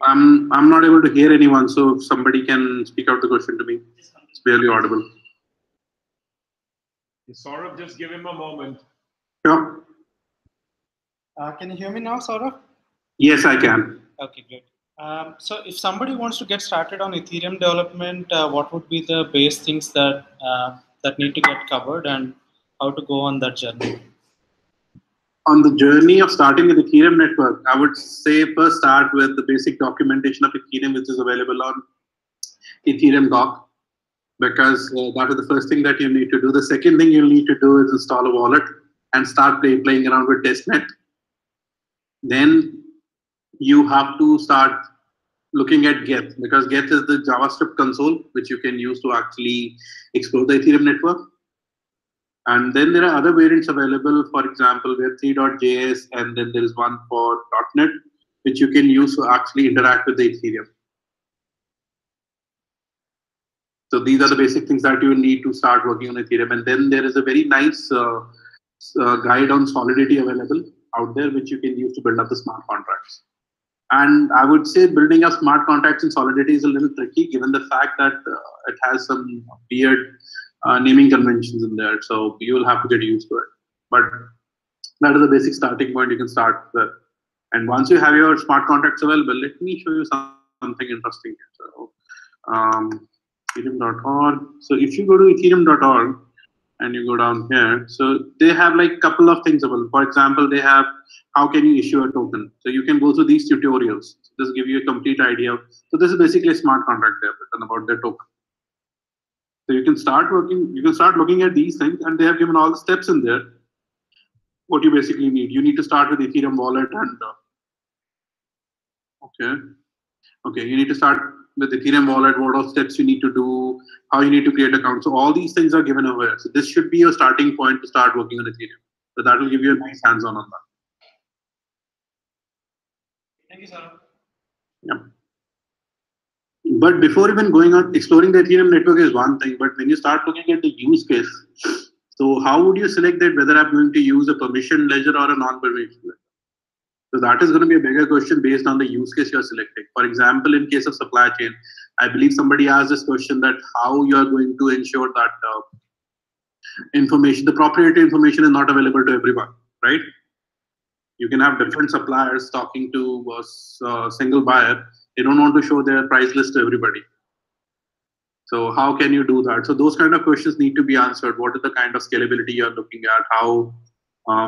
I'm not able to hear anyone, so if somebody can speak out the question to me. It's barely audible. Saurabh, just give him a moment. Sure. Can you hear me now, Saurabh? Yes, I can. Okay, great. So if somebody wants to get started on Ethereum development, what would be the base things that that need to get covered, and how to go on that journey? On the journey of starting with Ethereum network, I would say first start with the basic documentation of Ethereum, which is available on Ethereum doc, because that is the first thing that you need to do. The second thing you'll need to do is install a wallet and start playing around with testnet. Then you have to start looking at Geth, because Geth is the JavaScript console which you can use to actually explore the Ethereum network. And then there are other variants available, for example, Web3.js, and then there is one for .NET, which you can use to actually interact with the Ethereum. So these are the basic things that you need to start working on Ethereum. And then there is a very nice guide on Solidity available out there, which you can use to build up the smart contracts. And I would say building up smart contracts in Solidity is a little tricky, given the fact that it has some weird naming conventions in there. So you will have to get used to it. But that is the basic starting point you can start with. And once you have your smart contracts available, let me show you something interesting here. So Ethereum.org. So if you go to Ethereum.org and you go down here, so they have like a couple of things available. For example, they have how can you issue a token. So you can go through these tutorials. This give you a complete idea of, so this is basically a smart contract they have written about their token. So you can start working, you can start looking at these things, and they have given all the steps in there. What you basically need. You need to start with Ethereum wallet and okay, you need to start with Ethereum wallet, what all steps you need to do, how you need to create account. So all these things are given away. So this should be your starting point to start working on Ethereum. So that will give you a nice hands-on on that. Thank you, sir. Yeah. But before even going on exploring the Ethereum network is one thing, but when you start looking at the use case, so how would you select that whether I'm going to use a permission ledger or a non-permission ledger? So that is going to be a bigger question based on the use case you're selecting. For example, in case of supply chain, I believe somebody asked this question that how you are going to ensure that information, the proprietary information is not available to everyone, right? You can have different suppliers talking to a single buyer. They don't want to show their price list to everybody. So how can you do that? So those kind of questions need to be answered. What is the kind of scalability you're looking at? How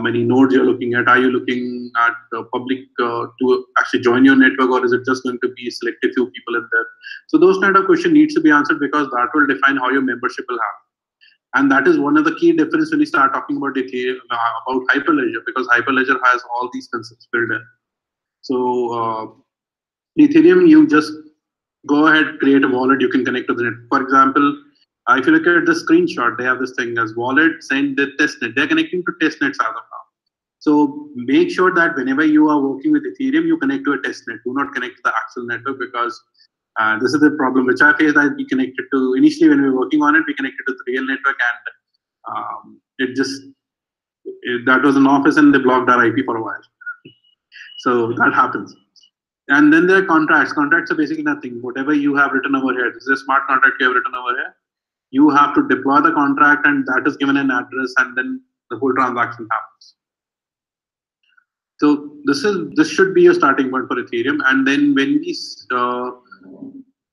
many nodes you're looking at? Are you looking at the public to actually join your network, or is it just going to be selective few people in there? So those kind of questions needs to be answered, because that will define how your membership will have. And that is one of the key difference when you start talking about Ethereum, about Hyperledger, because Hyperledger has all these concepts built in. So Ethereum, you just go ahead, create a wallet, you can connect to the net. For example, if you look at the screenshot, they have this thing as wallet, send the testnet. They're connecting to testnets as of now. So make sure that whenever you are working with Ethereum, you connect to a testnet. Do not connect to the actual network, because this is the problem which I faced. We connected to, initially when we were working on it, we connected to the real network, and that was an office, and they blocked our IP for a while. So that happens. And then there are contracts. Contracts are basically nothing. Whatever you have written over here, this is a smart contract you have written over here. You have to deploy the contract, and that is given an address, and then the whole transaction happens. So this should be your starting point for Ethereum. And then when we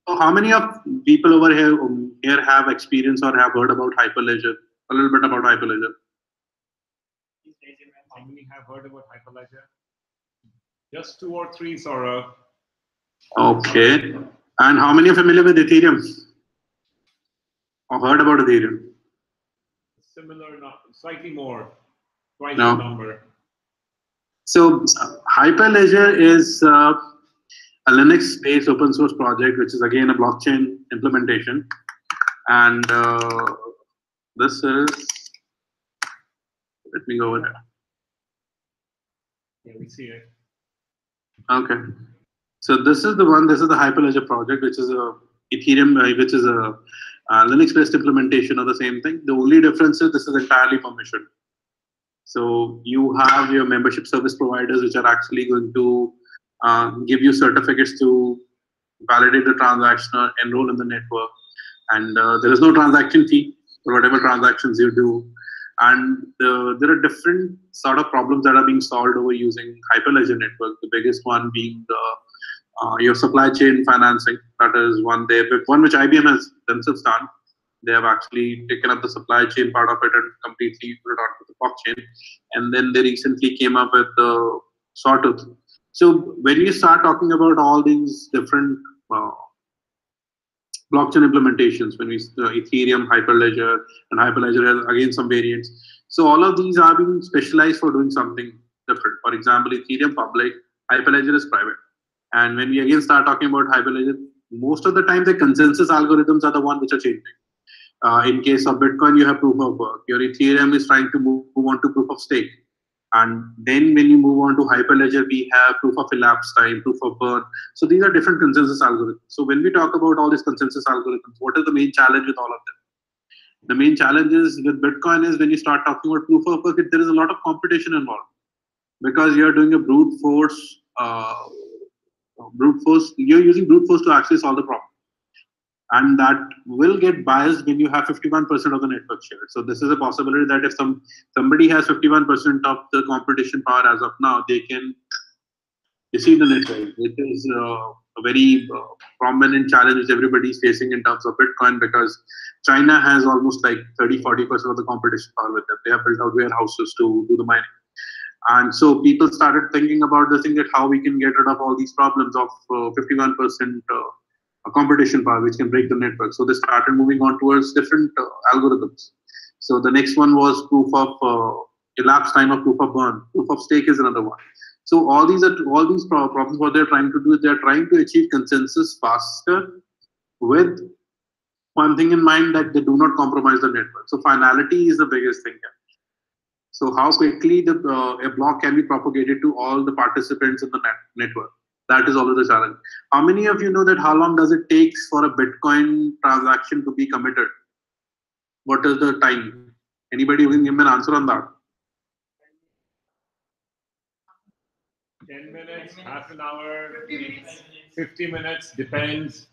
how many of people over here have experience or have heard about Hyperledger? A little bit about Hyperledger. How many have heard about Hyperledger? Just 2 or 3, Saurabh. Okay. And how many are familiar with Ethereum? Or heard about Ethereum? Similar, slightly more. Twice No. the number. So Hyperledger is a Linux-based open source project, which is again a blockchain implementation. And this is, let me go over there. Yeah, we see it. Okay. So this is the one, this is the Hyperledger project, which is a Ethereum, which is a Linux-based implementation of the same thing. The only difference is this is entirely permission. So you have your membership service providers, which are actually going to give you certificates to validate the transaction or enroll in the network. And there is no transaction fee for whatever transactions you do. And there are different sort of problems that are being solved over using Hyperledger network. The biggest one being your supply chain financing. That is one there. One which IBM has themselves done. They have actually taken up the supply chain part of it and completely put it onto the blockchain. And then they recently came up with the Sawtooth. So when you start talking about all these different blockchain implementations, when we Ethereum, Hyperledger, and Hyperledger has again some variants. So all of these are being specialized for doing something different. For example, Ethereum public, Hyperledger is private. And when we again start talking about Hyperledger, most of the time the consensus algorithms are the ones which are changing. In case of Bitcoin, you have proof of work. Your Ethereum is trying to move on to proof of stake. And then when you move on to Hyperledger, we have proof of elapsed time, proof of burn. So these are different consensus algorithms. So when we talk about all these consensus algorithms, what is the main challenge with all of them? The main challenge is with Bitcoin is when you start talking about proof of work, there is a lot of competition involved because you're doing a brute force. You're using brute force to actually solve the problem. And that will get biased when you have 51% of the network shared. So this is a possibility that if somebody has 51% of the competition power as of now, they can deceive the network. It is a very prominent challenge which everybody is facing in terms of Bitcoin because China has almost like 30-40% of the competition power with them. They have built out warehouses to do the mining. And so people started thinking about the thing that how we can get rid of all these problems of 51% competition power, which can break the network. So they started moving on towards different algorithms. So the next one was proof of elapsed time of proof of burn. Proof of stake is another one. So all these problems, what they're trying to do is they're trying to achieve consensus faster with one thing in mind that they do not compromise the network. So finality is the biggest thing here. So how quickly a block can be propagated to all the participants in the network. That is always the challenge. How many of you know that how long does it take for a Bitcoin transaction to be committed? What is the time? Anybody who can give me an answer on that? 10 minutes, half an hour, 50 minutes, depends.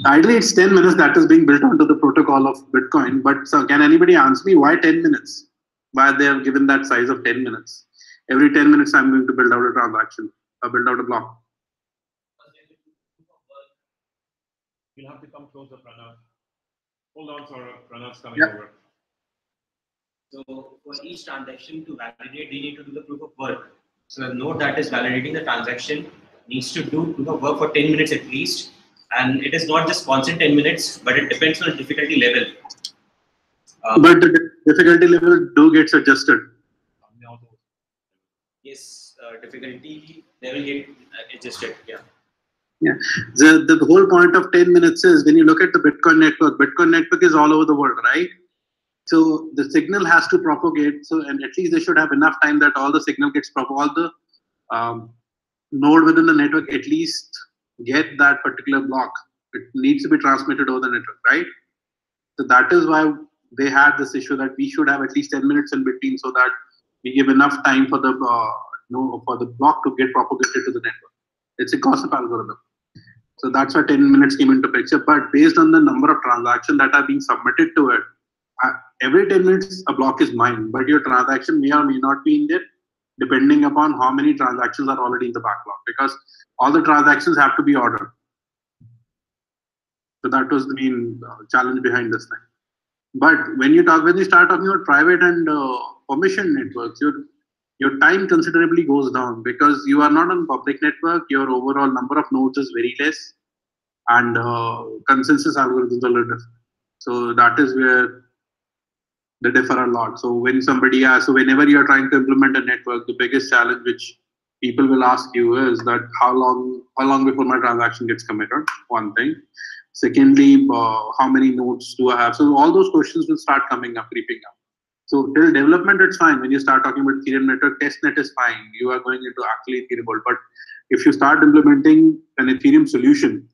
Ideally, it's 10 minutes that is being built onto the protocol of Bitcoin. But can anybody answer me why 10 minutes? Why they have given that size of 10 minutes? Every 10 minutes, I'm going to build out a transaction, or build out a block. You'll have to come closer, Pranav. Hold on, Saurabh. Pranav's coming Yep. over. So for each transaction to validate, we need to do the proof of work. So the node that is validating the transaction needs to do proof of work for 10 minutes at least. And it is not just constant 10 minutes, but it depends on the difficulty level. But the difficulty level gets adjusted. Yes, difficulty level get adjusted. Yeah. Yeah. The whole point of 10 minutes is when you look at the Bitcoin network is all over the world, right? So the signal has to propagate. So, and at least they should have enough time that all the signal gets all the node within the network at least get that particular block. It needs to be transmitted over the network, right? So that is why they had this issue that we should have at least 10 minutes in between so that we give enough time for the for the block to get propagated to the network. It's a gossip algorithm. So that's why 10 minutes came into picture. But based on the number of transactions that are being submitted to it, every 10 minutes a block is mined, but your transaction may or may not be in there, depending upon how many transactions are already in the backlog, because all the transactions have to be ordered. So that was the main challenge behind this thing. But when you start talking about private and permission networks, your time considerably goes down because you are not on public network. Your overall number of nodes is very less, and consensus algorithms are a little different. So that is where they differ a lot. So when whenever you are trying to implement a network, the biggest challenge which people will ask you is that how long before my transaction gets committed? One thing. Secondly, how many nodes do I have? So all those questions will start coming up, creeping up. So till development, it's fine. When you start talking about Ethereum network, testnet is fine. You are going into actually Ethereum world. But if you start implementing an Ethereum solution,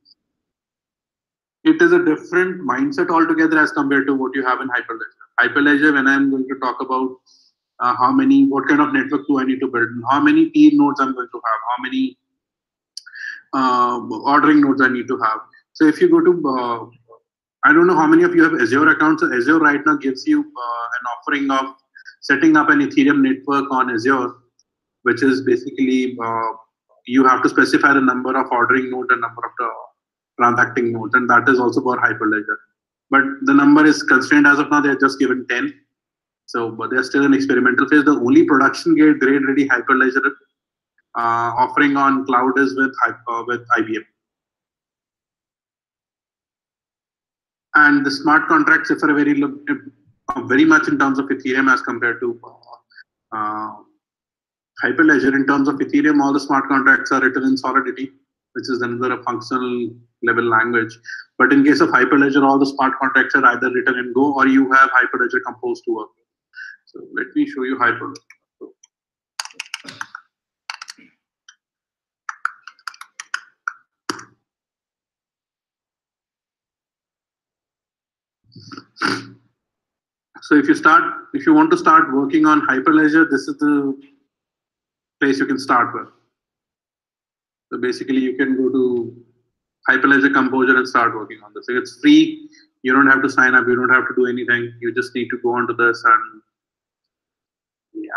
it is a different mindset altogether as compared to what you have in Hyperledger. Hyperledger, when I'm going to talk about what kind of network do I need to build, how many peer nodes I'm going to have, how many ordering nodes I need to have. So if you go to, I don't know how many of you have Azure accounts. So Azure right now gives you an offering of setting up an Ethereum network on Azure, which is basically you have to specify the number of ordering nodes and number of the transacting nodes, and that is also for Hyperledger. But the number is constrained as of now. They are just given 10. So, but they're still in experimental phase. The only production grade ready Hyperledger offering on cloud is with IBM. And the smart contracts differ very much in terms of Ethereum as compared to Hyperledger. In terms of Ethereum, all the smart contracts are written in Solidity, which is another functional level language. But in case of Hyperledger, all the smart contracts are either written in Go or you have Hyperledger Compose to work with. So let me show you Hyperledger. So if you want to start working on Hyperledger, this is the place you can start with. So basically you can go to Hyperledger Composer and start working on this. It's free. You don't have to sign up. You don't have to do anything. You just need to go onto this and yeah.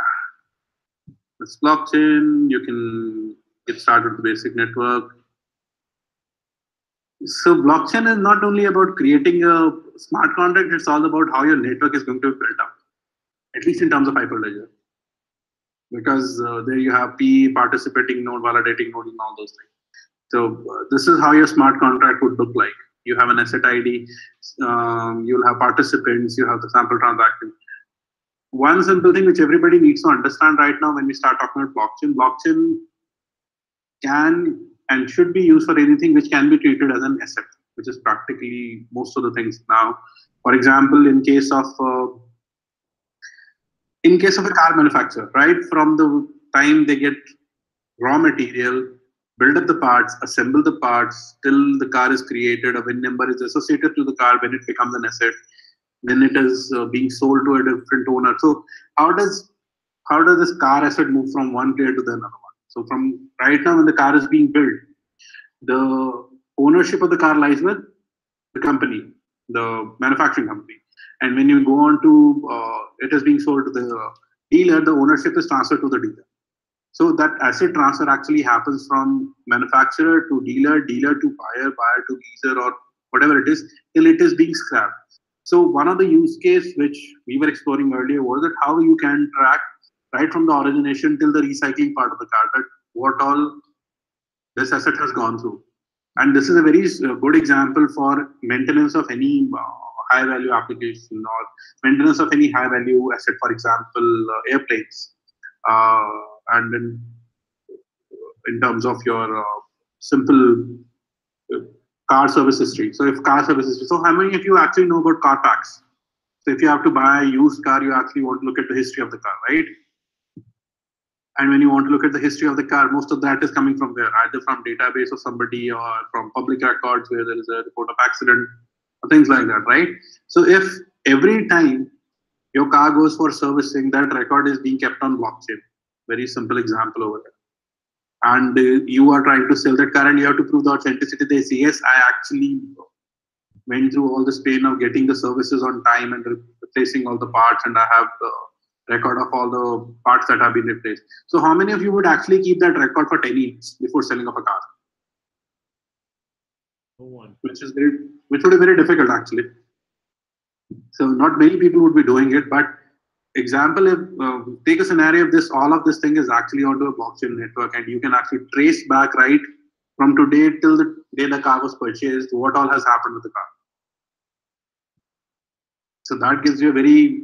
It's blockchain. You can get started with the basic network. So blockchain is not only about creating a smart contract, it's all about how your network is going to be built up, at least in terms of Hyperledger. Because there you have P, participating node, validating node, and all those things. So this is how your smart contract would look like. You have an asset ID, you'll have participants, you have the sample transaction. One simple thing which everybody needs to understand right now when we start talking about blockchain can and should be used for anything which can be treated as an asset, which is practically most of the things now. For example, in case of a car manufacturer, right from the time they get raw material, build up the parts, assemble the parts, till the car is created, a VIN number is associated to the car when it becomes an asset, then it is being sold to a different owner. So how does this car asset move from one player to the another one? So from right now when the car is being built, the ownership of the car lies with the company, the manufacturing company. And when you go on to it is being sold to the dealer, the ownership is transferred to the dealer. So that asset transfer actually happens from manufacturer to dealer, dealer to buyer, buyer to leaser, or whatever it is, till it is being scrapped. So one of the use case which we were exploring earlier was that how you can track right from the origination till the recycling part of the car, that what all this asset has gone through. And this is a very good example for maintenance of any high value application or maintenance of any high value asset, for example, airplanes. And then in terms of your simple car service history. So if car service history, so how many of you actually know about car packs? So if you have to buy a used car, you actually want to look at the history of the car, right? And when you want to look at the history of the car, most of that is coming from where? Either from database of somebody or from public records where there is a report of accident or things like that, right? So if every time your car goes for servicing, that record is being kept on blockchain. Very simple example over there. And you are trying to sell that car and you have to prove the authenticity. They say, yes, I actually went through all this pain of getting the services on time and replacing all the parts, and I have the record of all the parts that have been replaced. So how many of you would actually keep that record for 10 years before selling off a car? No one. Which would be very difficult actually. So not many people would be doing it, but example, if take a scenario of this, all of this thing is actually onto a blockchain network, and you can actually trace back right from today till the day the car was purchased, what all has happened with the car. So that gives you a very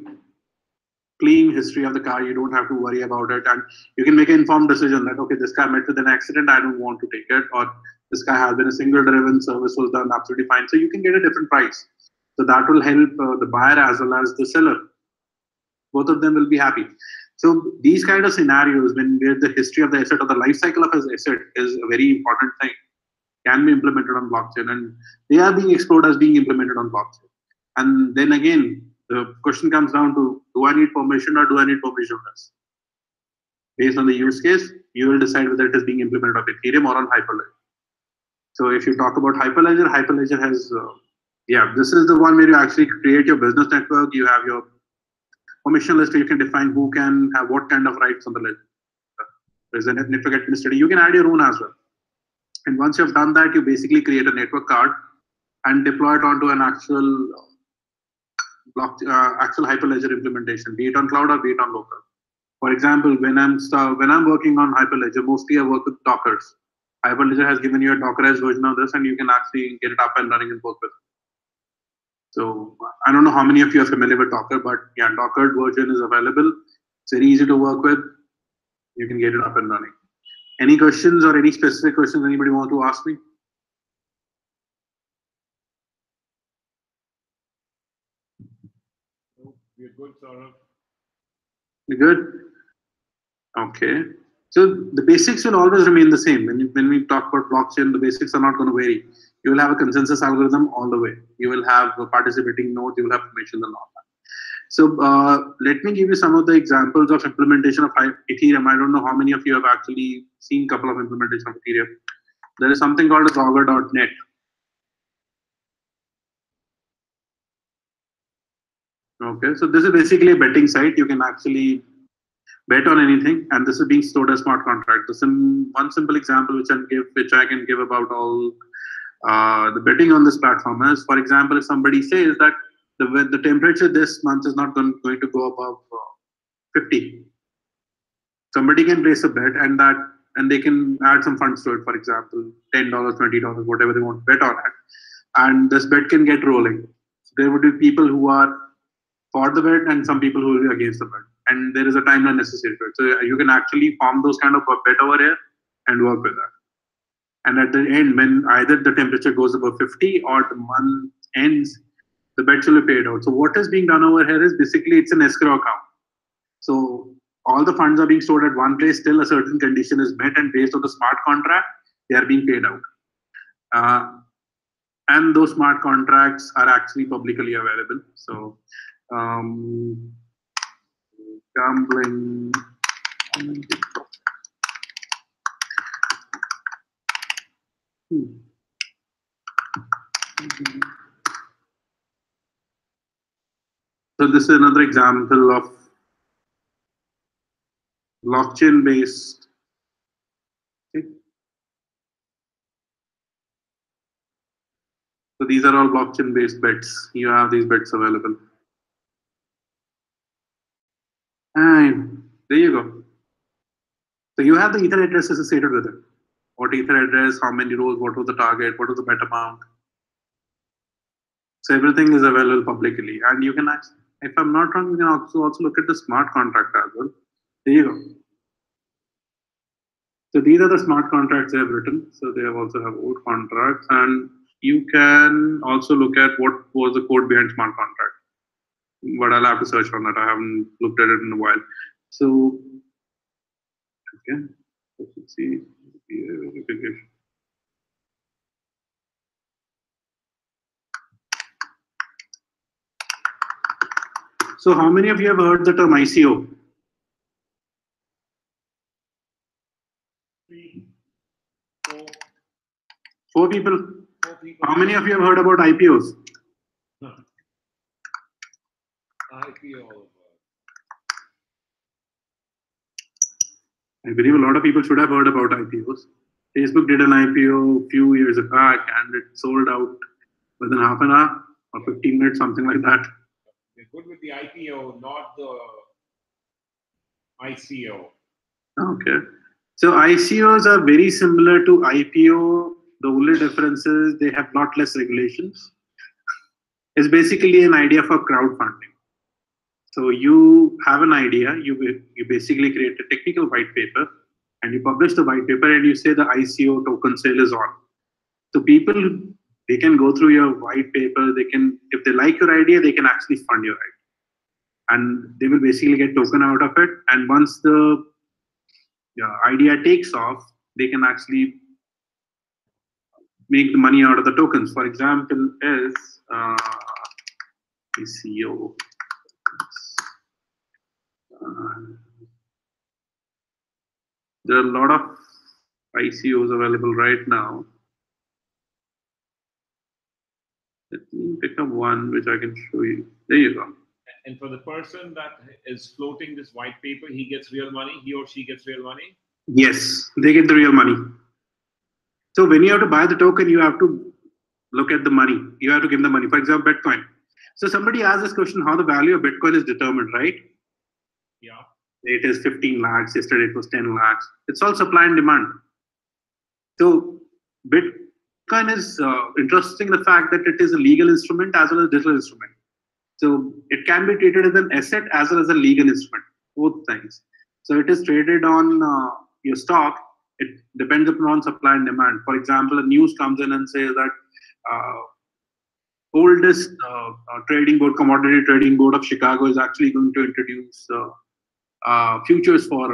clean history of the car. You don't have to worry about it, and you can make an informed decision that, okay, this car met with an accident, I don't want to take it, or this car has been a single driven, service was done absolutely fine. So you can get a different price. So that will help the buyer as well as the seller. Both of them will be happy. So these kind of scenarios, where the history of the asset or the life cycle of his asset is a very important thing, can be implemented on blockchain, and they are being explored as being implemented on blockchain. And then again, the question comes down to, do I need permission or do I need permissionless? Based on the use case, you will decide whether it is being implemented on Ethereum or on Hyperledger. So if you talk about Hyperledger, Hyperledger has, this is the one where you actually create your business network. You have your permission list, you can define who can have what kind of rights on the ledger. There's a network administrator. You can add your own as well. And once you've done that, you basically create a network card and deploy it onto an actual actual Hyperledger implementation, be it on cloud or be it on local. For example, when I'm working on Hyperledger, mostly I work with Dockers. Hyperledger has given you a Dockerized version of this, and you can actually get it up and running and work with it. So I don't know how many of you are familiar with Docker, but yeah, Docker version is available. It's very easy to work with. You can get it up and running. Any questions or any specific questions anybody want to ask me? We're good, Saurabh. You good? Okay. So the basics will always remain the same. When we talk about blockchain, the basics are not going to vary. You will have a consensus algorithm all the way. You will have a participating node. You will have permissions and all that. So let me give you some of the examples of implementation of Ethereum. I don't know how many of you have actually seen a couple of implementation of Ethereum. There is something called as Augur.net. Okay, so this is basically a betting site. You can actually bet on anything, and this is being stored as smart contract. One simple example which I can give about all the betting on this platform is, for example, if somebody says that the temperature this month is not going to go above 50, somebody can place a bet, and they can add some funds to it. For example, $10, $20, whatever they want to bet on it, and this bet can get rolling. So there would be people who are for the bet and some people who will be against the bet, and there is a timeline necessary to it. So you can actually form those kind of bet over here and work with that. And at the end, when either the temperature goes above 50 or the month ends, the bets will be paid out. So what is being done over here is basically it's an escrow account. So all the funds are being stored at one place till a certain condition is met, and based on the smart contract, they are being paid out. And those smart contracts are actually publicly available. So gambling. So this is another example of blockchain based. So these are all blockchain based bets. You have these bets available. And there you go. So you have the Ether address associated with it. What Ether address, how many rows, what was the target, what was the bet amount. So everything is available publicly. And you can actually, if I'm not wrong, you can also look at the smart contract as well. There you go. So these are the smart contracts they have written. So they have also have old contracts, and you can also look at what was the code behind smart contract. But I'll have to search on that. I haven't looked at it in a while. So okay, let's see verification. So how many of you have heard the term ICO? 3, 4, 4 people. 4 people. How many of you have heard about IPOs? IPO. I believe a lot of people should have heard about IPOs. Facebook did an IPO a few years back, and it sold out within half an hour or 15 minutes, something like that. They're good with the IPO, not the ICO. Okay. So ICOs are very similar to IPO. The only difference is they have lot less regulations. It's basically an idea for crowdfunding. So you have an idea, you basically create a technical white paper, and you publish the white paper, and you say the ICO token sale is on. So people, they can go through your white paper, they can, if they like your idea, they can actually fund your idea. And they will basically get token out of it. And once the idea takes off, they can actually make the money out of the tokens. For example, is ICO. There are a lot of ICOs available right now. Let me pick up one which I can show you. There you go. And for the person that is floating this white paper, he gets real money, he or she gets real money? Yes, they get the real money. So when you have to buy the token, you have to look at the money. You have to give the money. For example, Bitcoin. So somebody asked this question, how the value of Bitcoin is determined, right? Yeah. It is 15 lakhs. Yesterday it was 10 lakhs. It's all supply and demand. So Bitcoin is interesting the fact that it is a legal instrument as well as a digital instrument. So it can be treated as an asset as well as a legal instrument, both things. So it is traded on your stock. It depends upon supply and demand. For example, a news comes in and says that oldest trading board, commodity trading board of Chicago is actually going to introduce futures for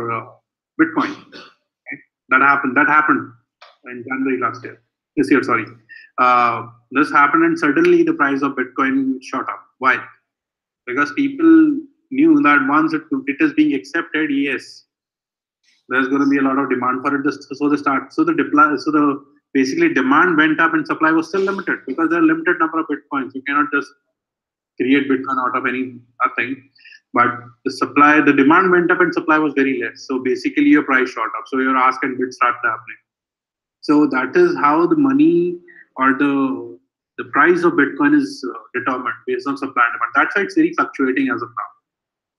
Bitcoin. Okay? That happened in January this year, sorry. This happened and suddenly the price of Bitcoin shot up. Why? Because people knew that once it is being accepted, yes, there's going to be a lot of demand for it. Basically demand went up and supply was still limited because there are limited number of Bitcoins. You cannot just create Bitcoin out of nothing. But the demand went up and supply was very less. So basically your price shot up. So your ask and bid started happening. So that is how the money or the price of Bitcoin is determined based on supply and demand. That's why it's very fluctuating as of now.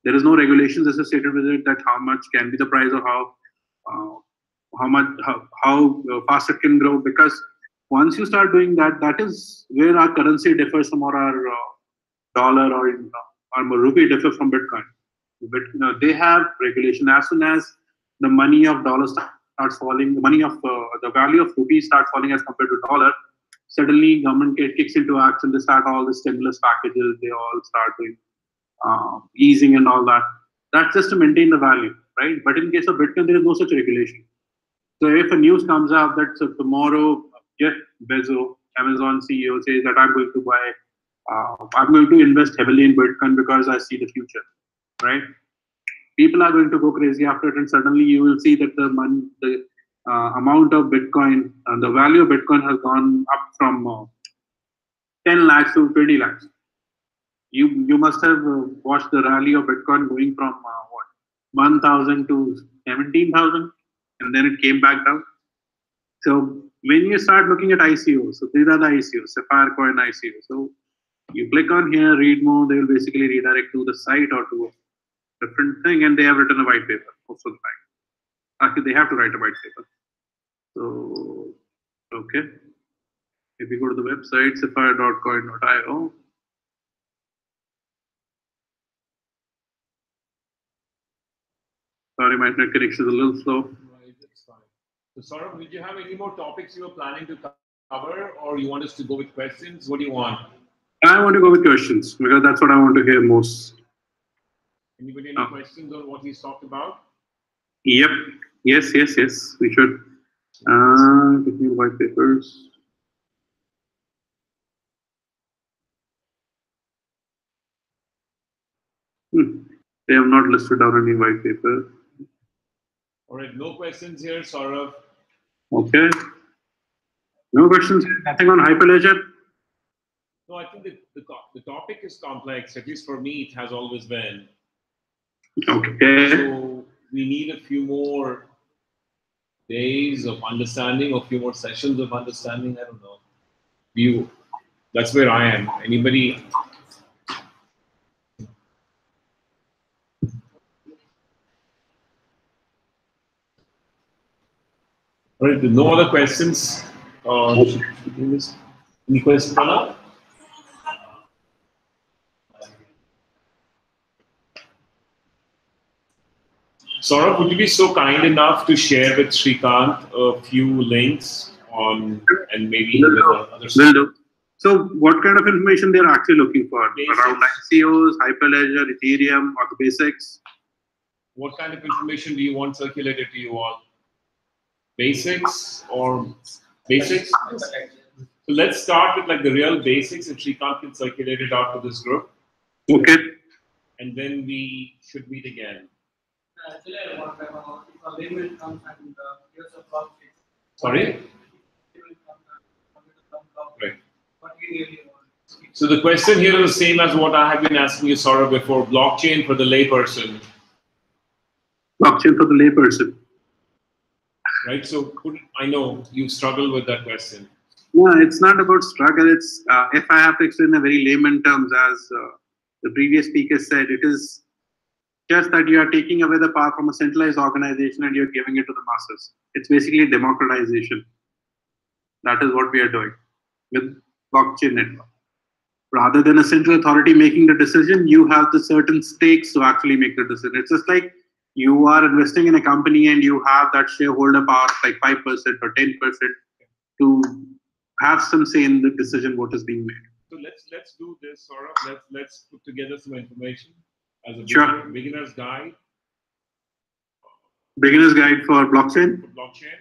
There is no regulations associated with it that how much can be the price or how fast it can grow. Because once you start doing that, that is where our currency differs from our dollar or rupee differ from Bitcoin. But they have regulation. As soon as the money of dollar starts falling, the money of the value of rupee starts falling as compared to dollar, suddenly government kicks into action. They start all the stimulus packages. They all start doing easing and all that. That's just to maintain the value, right? But in case of Bitcoin, there is no such regulation. So if a news comes out that tomorrow Jeff Bezos, Amazon CEO, says that I'm going to invest heavily in Bitcoin because I see the future, right? People are going to go crazy after it, and suddenly you will see that the amount of Bitcoin and the value of Bitcoin has gone up from 10 lakhs to 20 lakhs. You must have watched the rally of Bitcoin going from 1,000 to 17,000, and then it came back down. So when you start looking at ICOs, so these are the ICOs, Sapphire Coin ICO. So you click on here, read more, they will basically redirect to the site or to a different thing, and they have written a white paper most of the time. Actually, they have to write a white paper. So, okay. If you go to the website, sapphire.coin.io, sorry, my internet connection is a little slow. Right, that's fine. So, Saurabh, did you have any more topics you were planning to cover, or you want us to go with questions? What do you want? I want to go with questions because that's what I want to hear most. Anybody any questions on what he's talked about? Yep. Yes. We should. Give me white papers. They have not listed down any white paper. All right, no questions here, Saurabh. Okay. No questions. Nothing on Hyperledger. No, I think the topic is complex. At least for me, it has always been. Okay. So we need a few more days of understanding, a few more sessions of understanding. I don't know. That's where I am. Anybody? All right, no other questions. Any questions, Pranav? Saurabh, would you be so kind enough to share with Srikanth a few links on and maybe others? Will do. So, what kind of information they are actually looking for? Basics. Around ICOs, Hyperledger, Ethereum, or the basics? What kind of information do you want circulated to you all? Basics or basics? So let's start with like the real basics, and Srikanth can circulate it out to this group. Okay. And then we should meet again. Actually, I want to know if a link will come and here's a blockchain. Sorry? Right. What do you really want? So the question here is the same as what I have been asking you, Saurabh, before. Blockchain for the layperson. Blockchain for the layperson. right? So I know you struggle with that question. No, it's not about struggle. It's if I have to explain in very layman terms, as the previous speaker said, it is just that you are taking away the power from a centralized organization and you're giving it to the masses. It's basically democratization. That is what we are doing with blockchain network. Rather than a central authority making the decision, you have the certain stakes to actually make the decision. It's just like you are investing in a company and you have that shareholder power like 5% or 10% to have some say in the decision what is being made. So let's do this, Saurabh. Let's put together some information as a Sure. beginner's guide. Beginner's guide for blockchain. For blockchain,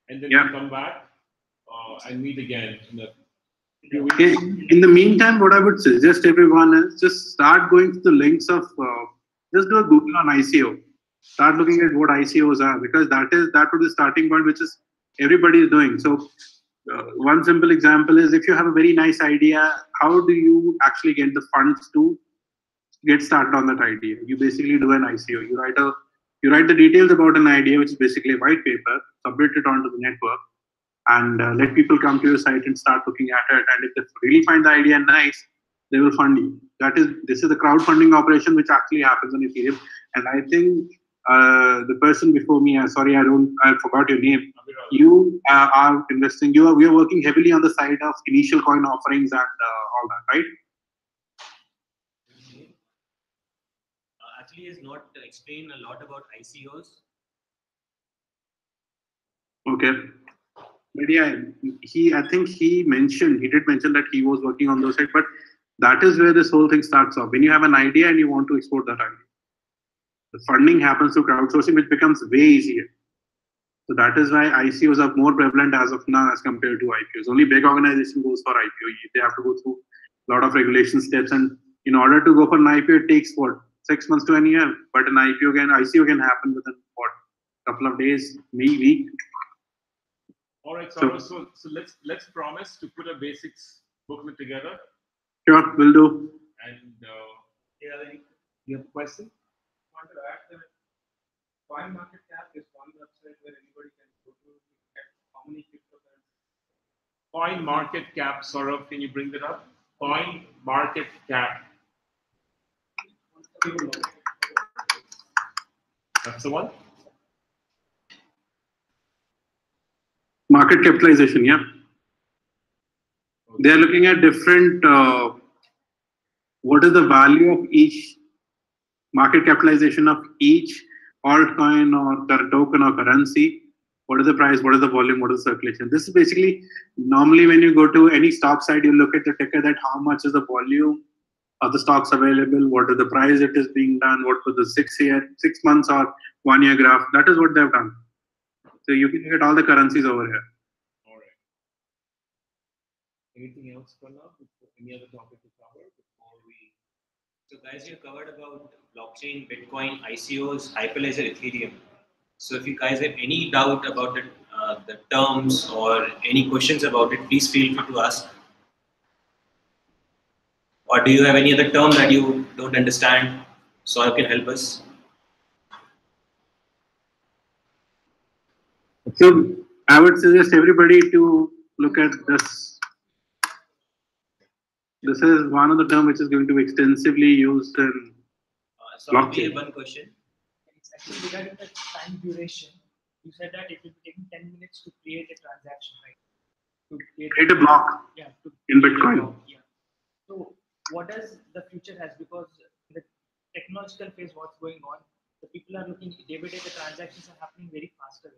and then Yeah. we'll come back and meet again in the. In the meantime, what I would suggest everyone is just start going to the links of just do a Google on ICO. Start looking at what ICOs are, because that would be the starting point, which is everybody is doing. So one simple example is, if you have a very nice idea, how do you actually get the funds to get started on that idea? You basically do an ICO. You write the details about an idea, which is basically a white paper, submit it onto the network, and let people come to your site and start looking at it. And if they really find the idea nice, they will fund you. This is the crowdfunding operation which actually happens on Ethereum. And I think the person before me, I forgot your name. You are investing. We are working heavily on the side of initial coin offerings and all that, right? Actually, is not explain a lot about ICOs. Okay. But yeah, I think he did mention that he was working on those sides, but that is where this whole thing starts off. When you have an idea and you want to export that idea, the funding happens through crowdsourcing, which becomes way easier. So that is why ICOs are more prevalent as of now as compared to IPOs. Only big organization goes for IPO. They have to go through a lot of regulation steps, and in order to go for an IPO, it takes 6 months to a year. But an ICO can happen within a couple of days, maybe week. All right, Saurabh. So let's promise to put a basics booklet together. Sure, will do. And you have a question? I want to add that CoinMarketCap is one website where anybody can go to get how many cryptocurrencies. CoinMarketCap, Saurabh, can you bring that up? CoinMarketCap. That's the one? Market capitalization, yeah. They are looking at different, what is the value of each market capitalization of each altcoin or token or currency. What is the price? What is the volume? What is the circulation? This is basically, normally when you go to any stock site, you look at the ticker that how much is the volume of the stocks available, what is the price it is being done, what was the 6 months or 1 year graph. That is what they've done. So you can get all the currencies over here. All right. Anything else for now? Any other topic to cover before we? So guys, you covered about blockchain, Bitcoin, ICOs, Hyperledger, Ethereum. So if you guys have any doubt about the terms or any questions about it, please feel free to ask. Or do you have any other term that you don't understand so you can help us? So I would suggest everybody to look at this. This is one of the terms which is going to be extensively used in So we have one question. It's actually regarding the time duration. You said that it will be taking 10 minutes to create a transaction, right? To create a block in Bitcoin. Yeah. So what does the future has? Because the technological phase, what's going on, the people are looking day by day, the transactions are happening very faster.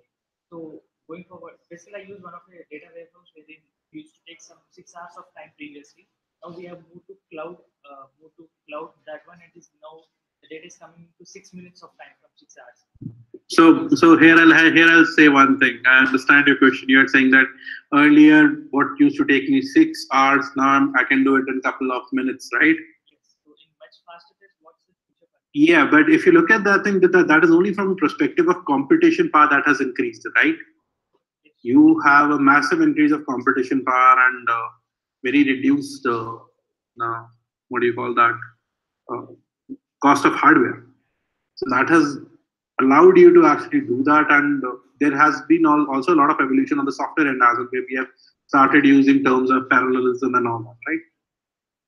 So going forward, basically I use one of the data warehouse where they used to take some 6 hours of time previously. Now we have moved to cloud, that one, it is now the data is coming to 6 minutes of time from 6 hours. So here I'll say one thing. I understand your question. You're saying that earlier what used to take me 6 hours, now I can do it in a couple of minutes, right? Yes. So in much faster pace, what's the future? Yeah, but if you look at that thing, that is only from the perspective of computation power that has increased, right? Yes. You have a massive increase of computation power and very reduced, what do you call that? Cost of hardware. So that has allowed you to actually do that. And there has been also a lot of evolution on the software end as well, where we have started using terms of parallelism and all that, right?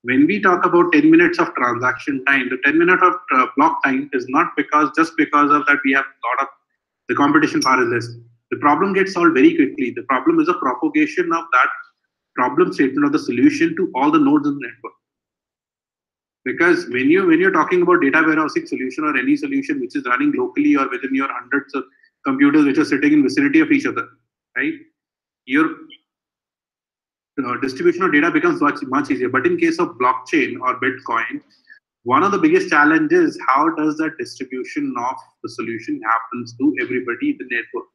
When we talk about 10 minutes of transaction time, the 10 minute of block time is not just because of that we have a lot of the competition power is less. The problem gets solved very quickly. The problem is a propagation of that problem statement of the solution to all the nodes in the network. Because when you're talking about data warehousing solution or any solution which is running locally or within your hundreds of computers which are sitting in vicinity of each other, right? Your distribution of data becomes much easier. But in case of blockchain or Bitcoin, one of the biggest challenges is how does that distribution of the solution happens to everybody in the network?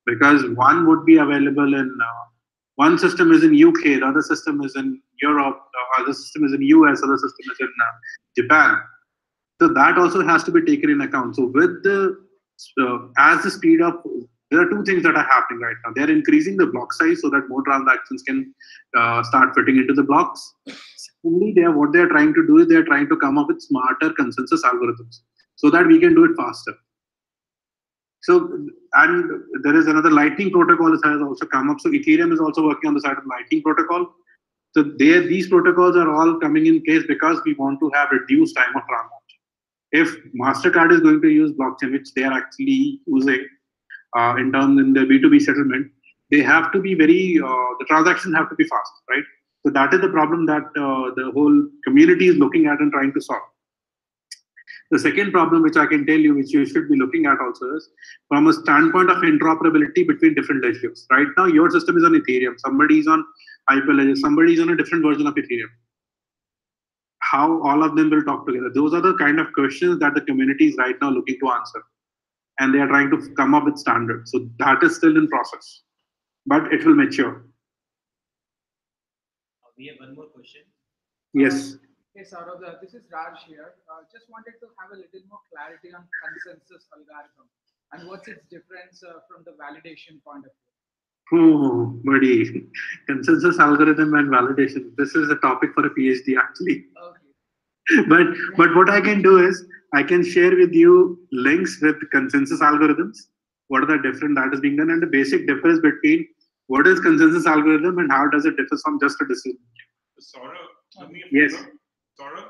Because one would be available in one system is in UK, the other system is in Europe, the other system is in US, other system is in Japan. So that also has to be taken in account. So with the as the speed of there are two things that are happening right now. They're increasing the block size so that more transactions can start fitting into the blocks. Secondly, what they're trying to do is they're trying to come up with smarter consensus algorithms so that we can do it faster. So, and there is another Lightning protocol that has also come up. So Ethereum is also working on the side of Lightning protocol. So these protocols are all coming in place because we want to have reduced time of transaction. If MasterCard is going to use blockchain, which they are actually using in the B2B settlement, they have to be the transactions have to be fast, right? So that is the problem that the whole community is looking at and trying to solve. The second problem, which I can tell you, which you should be looking at also, is from a standpoint of interoperability between different ledgers. Right now, your system is on Ethereum, somebody is on Hyperledger, somebody is on a different version of Ethereum. How all of them will talk together? Those are the kind of questions that the community is right now looking to answer. And they are trying to come up with standards. So that is still in process, but it will mature. We have one more question. Yes. Hey, Saurabh, this is Raj here. Just wanted to have a little more clarity on consensus algorithm and what's its difference from the validation point of view. Oh, buddy. Consensus algorithm and validation. This is a topic for a PhD, actually. Okay. But what I can do is I can share with you links with consensus algorithms. What are the different that is being done and the basic difference between what is consensus algorithm and how does it differ from just a decision. Saurabh, do me a Yes. favor. Saurabh?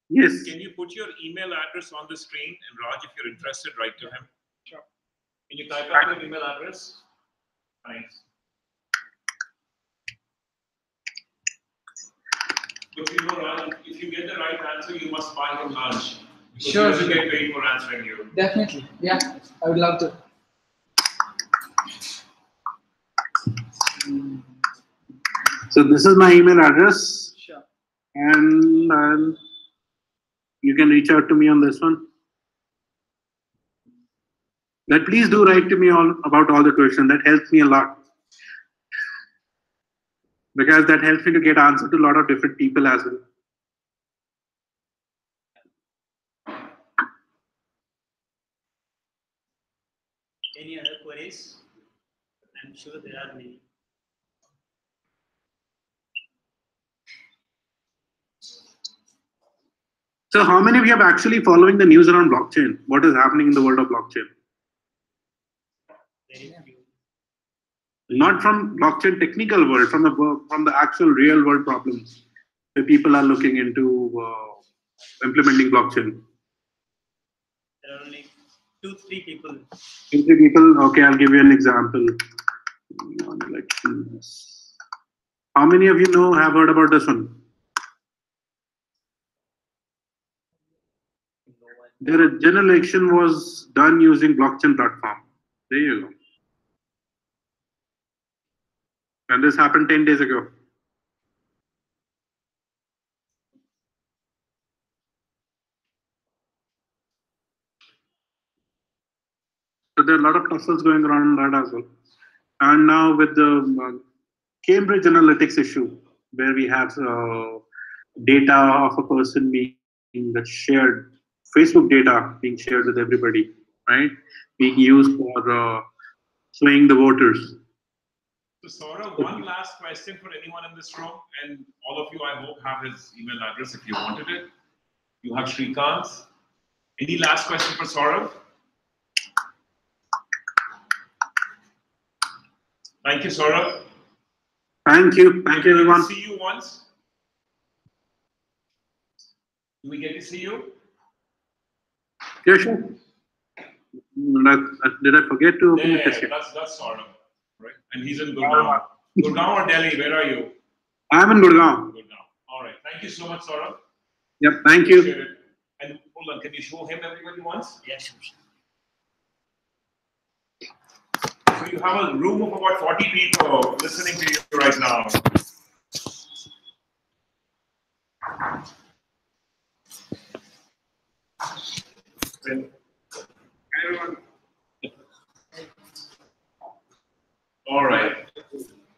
Yes. Can you put your email address on the screen? And Raj, if you're interested, write to him. Sure. Can you type out your email address? Thanks. But you know, Raj, if you get the right answer, you must buy him lunch. Because Sure. He doesn't get paid for answering you. Definitely. Yeah, I would love to. So this is my email address. Sure. And you can reach out to me on this one. But please do write to me about all the questions. That helps me a lot. Because that helps me to get answer to a lot of different people as well. Any other queries? I'm sure there are many. So how many of you are actually following the news around blockchain? What is happening in the world of blockchain? Very few. Not from blockchain technical world, from the actual real world problems where people are looking into implementing blockchain. There are only 2-3 people. 2-3 people. Okay, I'll give you an example. How many of you have heard about this one? The general election was done using blockchain platform. There you go. And this happened 10 days ago. So there are a lot of tussles going around on that as well. And now with the Cambridge Analytics issue, where we have data of a person being shared, Facebook data being shared with everybody, right? Being used for swaying the voters. So Saurabh, one last question for anyone in this room, and all of you, I hope, have his email address if you wanted it. You have Shrikant's. Any last question for Saurabh? Thank you, Saurabh. Thank you. Thank you, everyone. See you once. Do we get to see you? Yeah, sure. Did I forget to open the test? That's Saurabh, right? And he's in Gurgaon. Gurgaon or Delhi? Where are you? I'm in Gurgaon. All right. Thank you so much, Saurabh. Yep. Thank you. Appreciate it. And hold on, can you show him everybody once? Yeah, sure. So you have a room of about 40 people listening to you right now. Everyone. All right.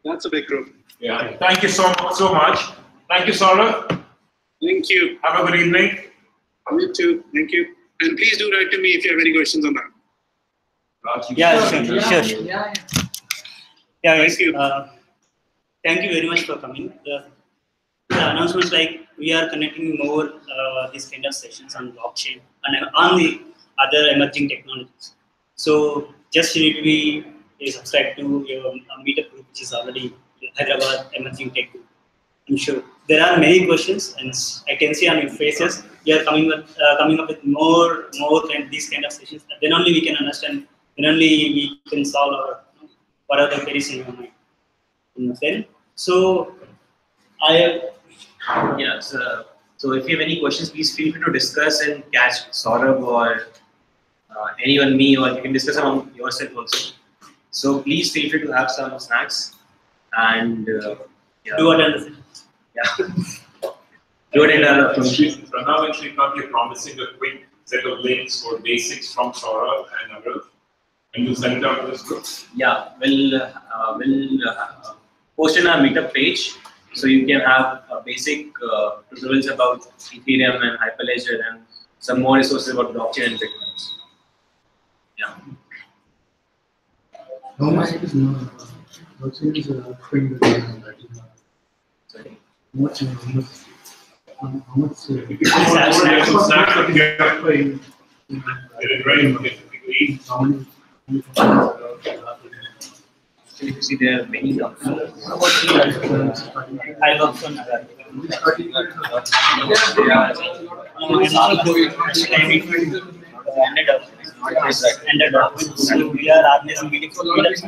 That's a big group. Yeah. Thank you so much. Thank you, Saurabh. Thank you. Have a good evening. You too. Thank you. And please do write to me if you have any questions on that. Yeah, sure. Yeah. Yeah, Thank you. Thank you very much for coming. The announcements like we are connecting more these kind of sessions on blockchain and on the other emerging technologies. So just you need to be subscribed to your meetup group, which is already Hyderabad Emerging Tech Group. I'm sure there are many questions, and I can see on your faces you are coming up with more these kind of sessions. Then only we can understand. Then only we can solve our what are the queries in your mind. Then so So if you have any questions, please feel free to discuss and catch Saurabh or anyone, me, or you can discuss among yourself also. So please feel free to have some snacks and do attend. Yeah. Do attend. Pranav and Shrikant, you're promising a quick set of links for basics from Saurabh and Aviral, and you'll send it out to this group. Yeah, we'll post in our meetup page, so you can have basic tutorials about Ethereum and Hyperledger and some more resources about blockchain and Bitcoins. Yeah. How much is blockchain is Sorry. How much So you see there are many documents. I work for ended up. So we are organizing meetings for these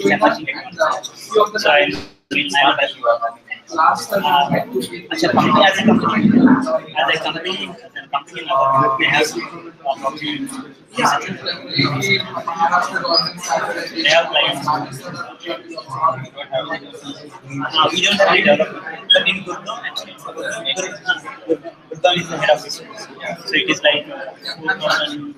emerging technologies. So I will sign up as a company, as a company, they have they have clients. We don't have any development, but in Gurgaon, actually, Gurgaon is the head office. So it is like 4,000.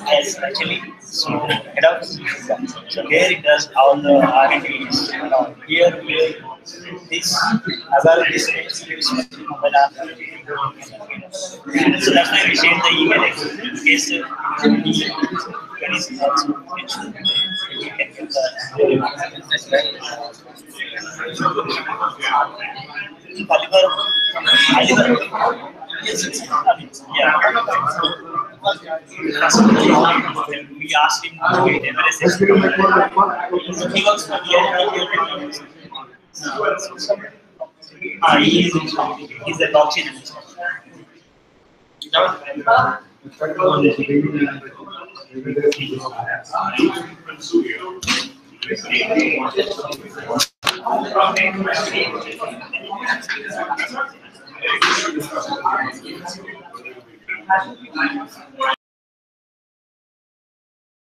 Yes, actually, so head office. So here it does all the R&D. Here, this about this mobile app. So that's why we shared the email in case when is also mentioned. You can get we asked him to wait Everest. He works for he's a blockchain analyst.